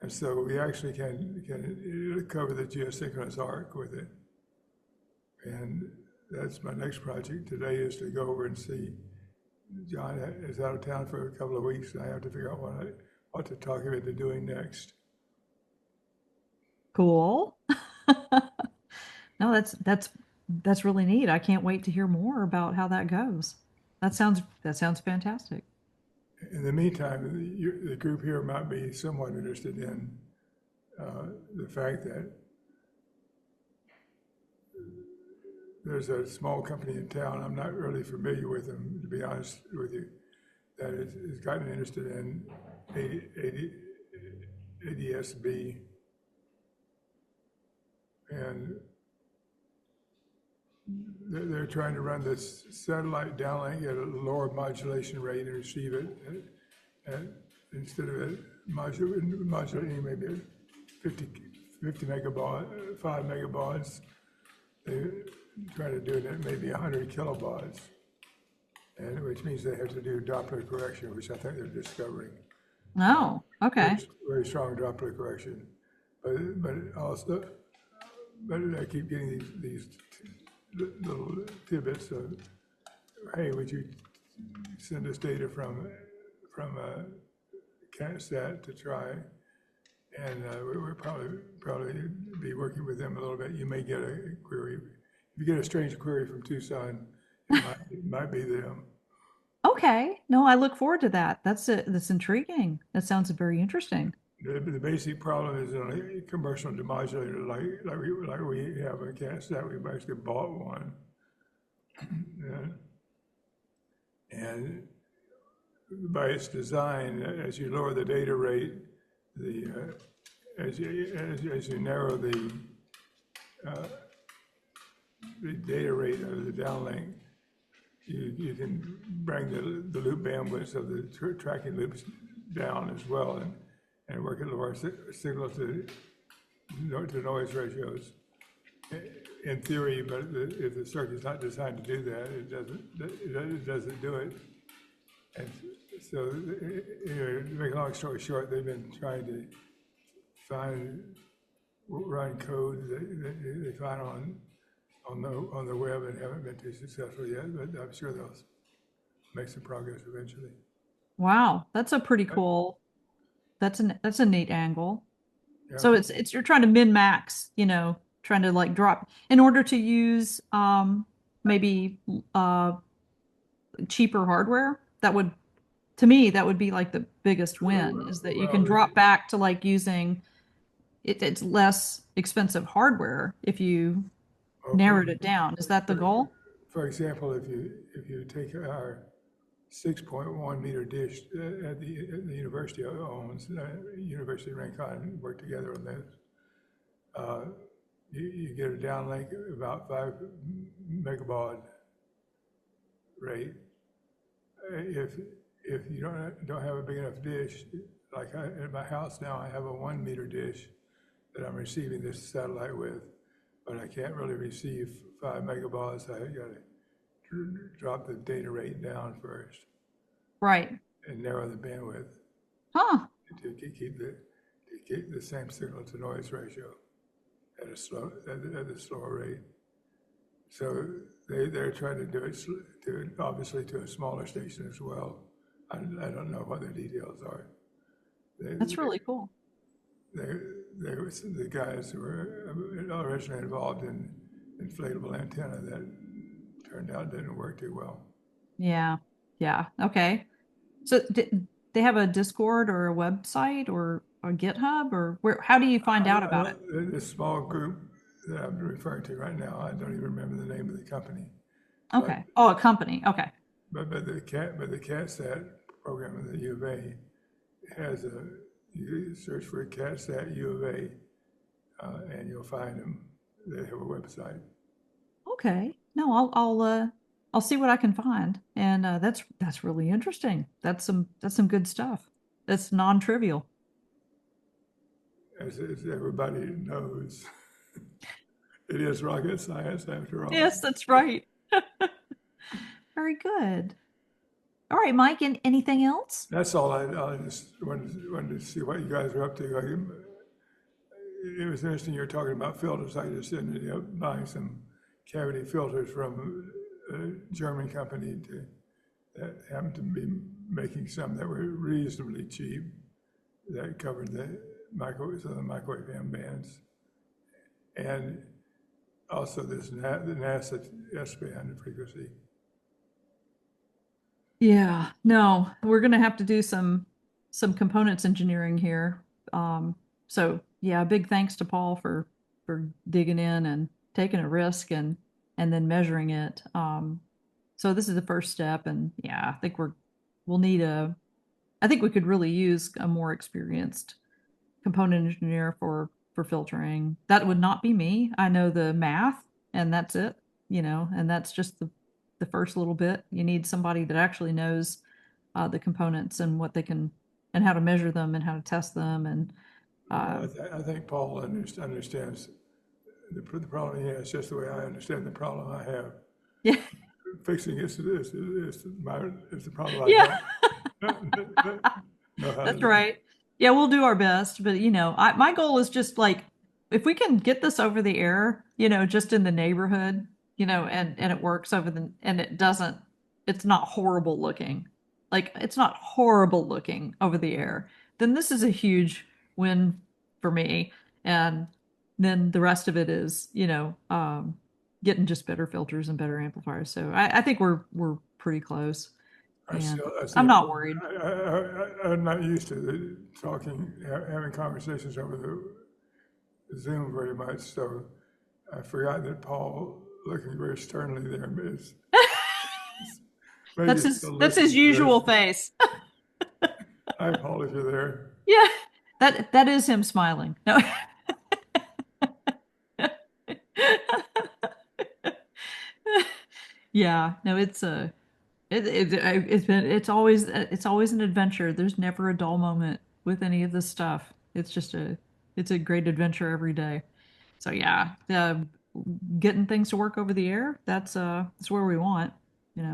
And so we actually can cover the geosynchronous arc with it. And that's my next project today, is to go over and see. John is out of town for a couple of weeks, and I have to figure out what to talk him into doing next. Cool. No, that's really neat. I can't wait to hear more about how that goes. That sounds fantastic. In the meantime, the group here might be somewhat interested in the fact that there's a small company in town, I'm not really familiar with them, to be honest with you, that has gotten interested in ADSB. And they're trying to run this satellite downlink at a lower modulation rate and receive it instead of modulating maybe 50 megabaud, 5 megabauds. They try to do it at maybe 100 kilobauds, and which means they have to do Doppler correction, which I think they're discovering. Oh, okay. Very strong Doppler correction, but I keep getting these little tidbits of, hey, would you send us data from a CatSat to try? And we'll probably be working with them a little bit. You may get a query. If you get a strange query from Tucson, it might be them. Okay. No, I look forward to that. That's intriguing. That sounds very interesting. The basic problem is on a commercial demodulator, like we have a CatSat, we basically bought one. And by its design, as you lower the data rate, as you narrow the data rate of the downlink, you can bring the loop bandwidth of the tracking loops down as well, and work at lower signal to noise ratios. In theory, but if the circuit's not designed to do that, it doesn't do it. And so, to make a long story short, they've been trying to run code that they find on the web and haven't been too successful yet. But I'm sure they'll make some progress eventually. Wow, that's a pretty cool. That's a neat angle. Yeah. So it's you're trying to min max, trying to like drop in order to use maybe cheaper hardware. To me, that would be like the biggest win, is that you can drop back to like using it's less expensive hardware if you narrowed it down. Is that the goal? For example, if you take our 6.1 meter dish at the university owns, University of Rincon work together on this. You get a downlink about 5 megabaud rate. If you don't have a big enough dish, like at my house now, I have a 1 meter dish that I'm receiving this satellite with, but I can't really receive 5 megabauds. I got to drop the data rate down first. Right. And narrow the bandwidth. Huh. To keep the same signal to noise ratio at a slower rate. So they're trying to do it obviously to a smaller station as well. I don't know what their details are. That's really cool. The guys who were originally involved in inflatable antenna that turned out didn't work too well. Yeah. Okay. So they have a Discord or a website or a GitHub, or where? How do you find out about it? This small group that I'm referring to right now, I don't even remember the name of the company. Okay. A company. Okay. But the CatSat program of the U of A has you search for a CatSat U of A, and you'll find them. They have a website. Okay. No, I'll see what I can find, and that's really interesting. That's some good stuff. That's non-trivial. As everybody knows, it is rocket science after all. Yes, that's right. Very good. All right, Mike, anything else? That's all. I just wanted to see what you guys are up to. It was interesting you were talking about filters. I just ended up buying some cavity filters from a German company that happened to be making some that were reasonably cheap, that covered the microwave M bands, and also the NASA S-band frequency. Yeah, no, we're gonna have to do some components engineering here. So yeah, big thanks to Paul for digging in and taking a risk and then measuring it. So this is the first step, and yeah, I think we'll need I think we could really use a more experienced component engineer for filtering. That would not be me. I know the math, and that's it, and that's just the first little bit. You need somebody that actually knows the components and what they can, and how to measure them and how to test them. And I think Paul understands the problem he has just the way I understand the problem I have. Yeah. Fixing it is the problem I Yeah. don't know how That's to right. Yeah, we'll do our best. But, my goal is just like, if we can get this over the air, just in the neighborhood, and it works and it's not horrible looking. Like, it's not horrible looking over the air. Then this is a huge win for me. And then the rest of it is, getting just better filters and better amplifiers. So I think we're pretty close. And I'm not worried. I'm not used to having conversations over the Zoom very much, so I forgot that Paul, looking very sternly there, is. That's his usual face. Hi, Paul, if you're there. Yeah, that is him smiling. No. Yeah, no, it's always an adventure. There's never a dull moment with any of this stuff. It's a great adventure every day. So yeah, getting things to work over the air, that's where we want,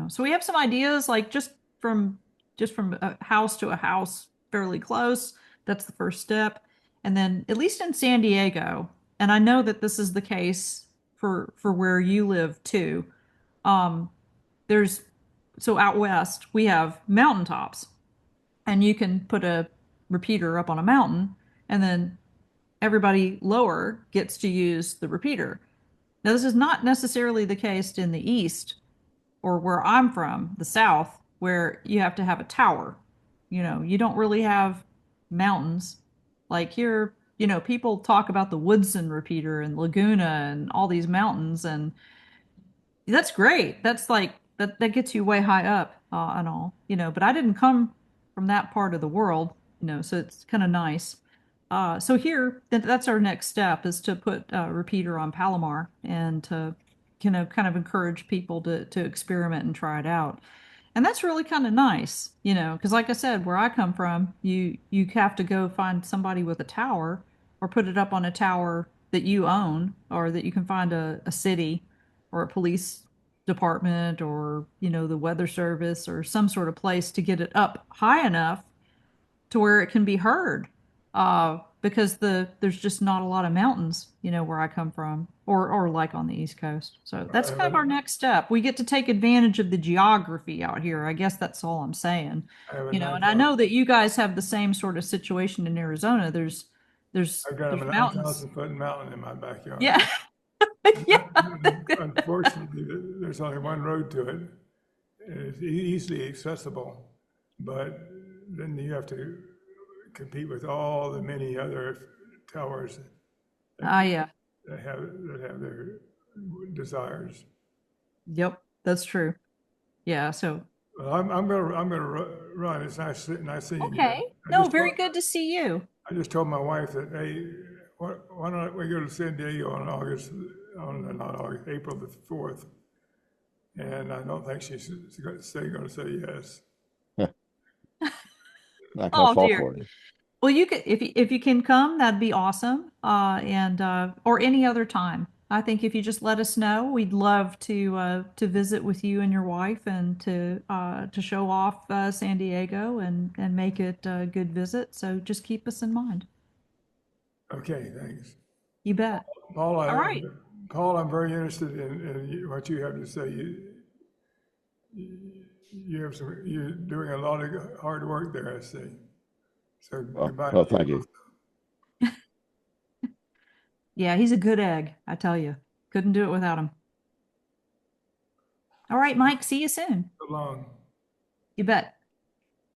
So we have some ideas, like just from a house to a house fairly close. That's the first step. And then at least in San Diego, and I know that this is the case for where you live too. Um, there's so out west we have mountaintops, and you can put a repeater up on a mountain, and then everybody lower gets to use the repeater. Now, this is not necessarily the case in the east or where I'm from, the south, where you have to have a tower. You don't really have mountains. Like here, people talk about the Woodson repeater and Laguna and all these mountains, and that's great. That's like that gets you way high up, and all, but I didn't come from that part of the world, so it's kind of nice. So here, that's our next step, is to put a repeater on Palomar and to, kind of encourage people to experiment and try it out. And that's really kind of nice, because like I said, where I come from, you have to go find somebody with a tower or put it up on a tower that you own, or that you can find a city or a police department, or, the weather service or some sort of place to get it up high enough to where it can be heard. Because there's just not a lot of mountains, where I come from, or like on the East Coast. So that's kind of our next step. We get to take advantage of the geography out here. I guess that's all I'm saying. And I know that you guys have the same sort of situation in Arizona. I've got a mountains. 9,000-foot mountain in my backyard. Yeah. Yeah. Unfortunately, there's only one road to it. It's easily accessible, but then you have to compete with all the many other towers Yeah. that have their desires. Yep, that's true. Yeah. So. Well, I'm gonna run. It's nice seeing you. Okay. No, very good to see you. I just told my wife that, hey, why don't we go to San Diego on April the 4th? And I don't think she's going to say yes. Not gonna fall for it. Well, you could, if you can come, that'd be awesome. And or any other time. I think if you just let us know, we'd love to visit with you and your wife, and to show off San Diego and make it a good visit. So just keep us in mind. Okay, thanks. You bet. Paul, All right. Paul, I'm very interested in what you have to say. You're doing a lot of hard work there, I see. So goodbye. Well, thank you. Yeah, he's a good egg, I tell you. Couldn't do it without him. All right, Mike, see you soon. So long. You bet.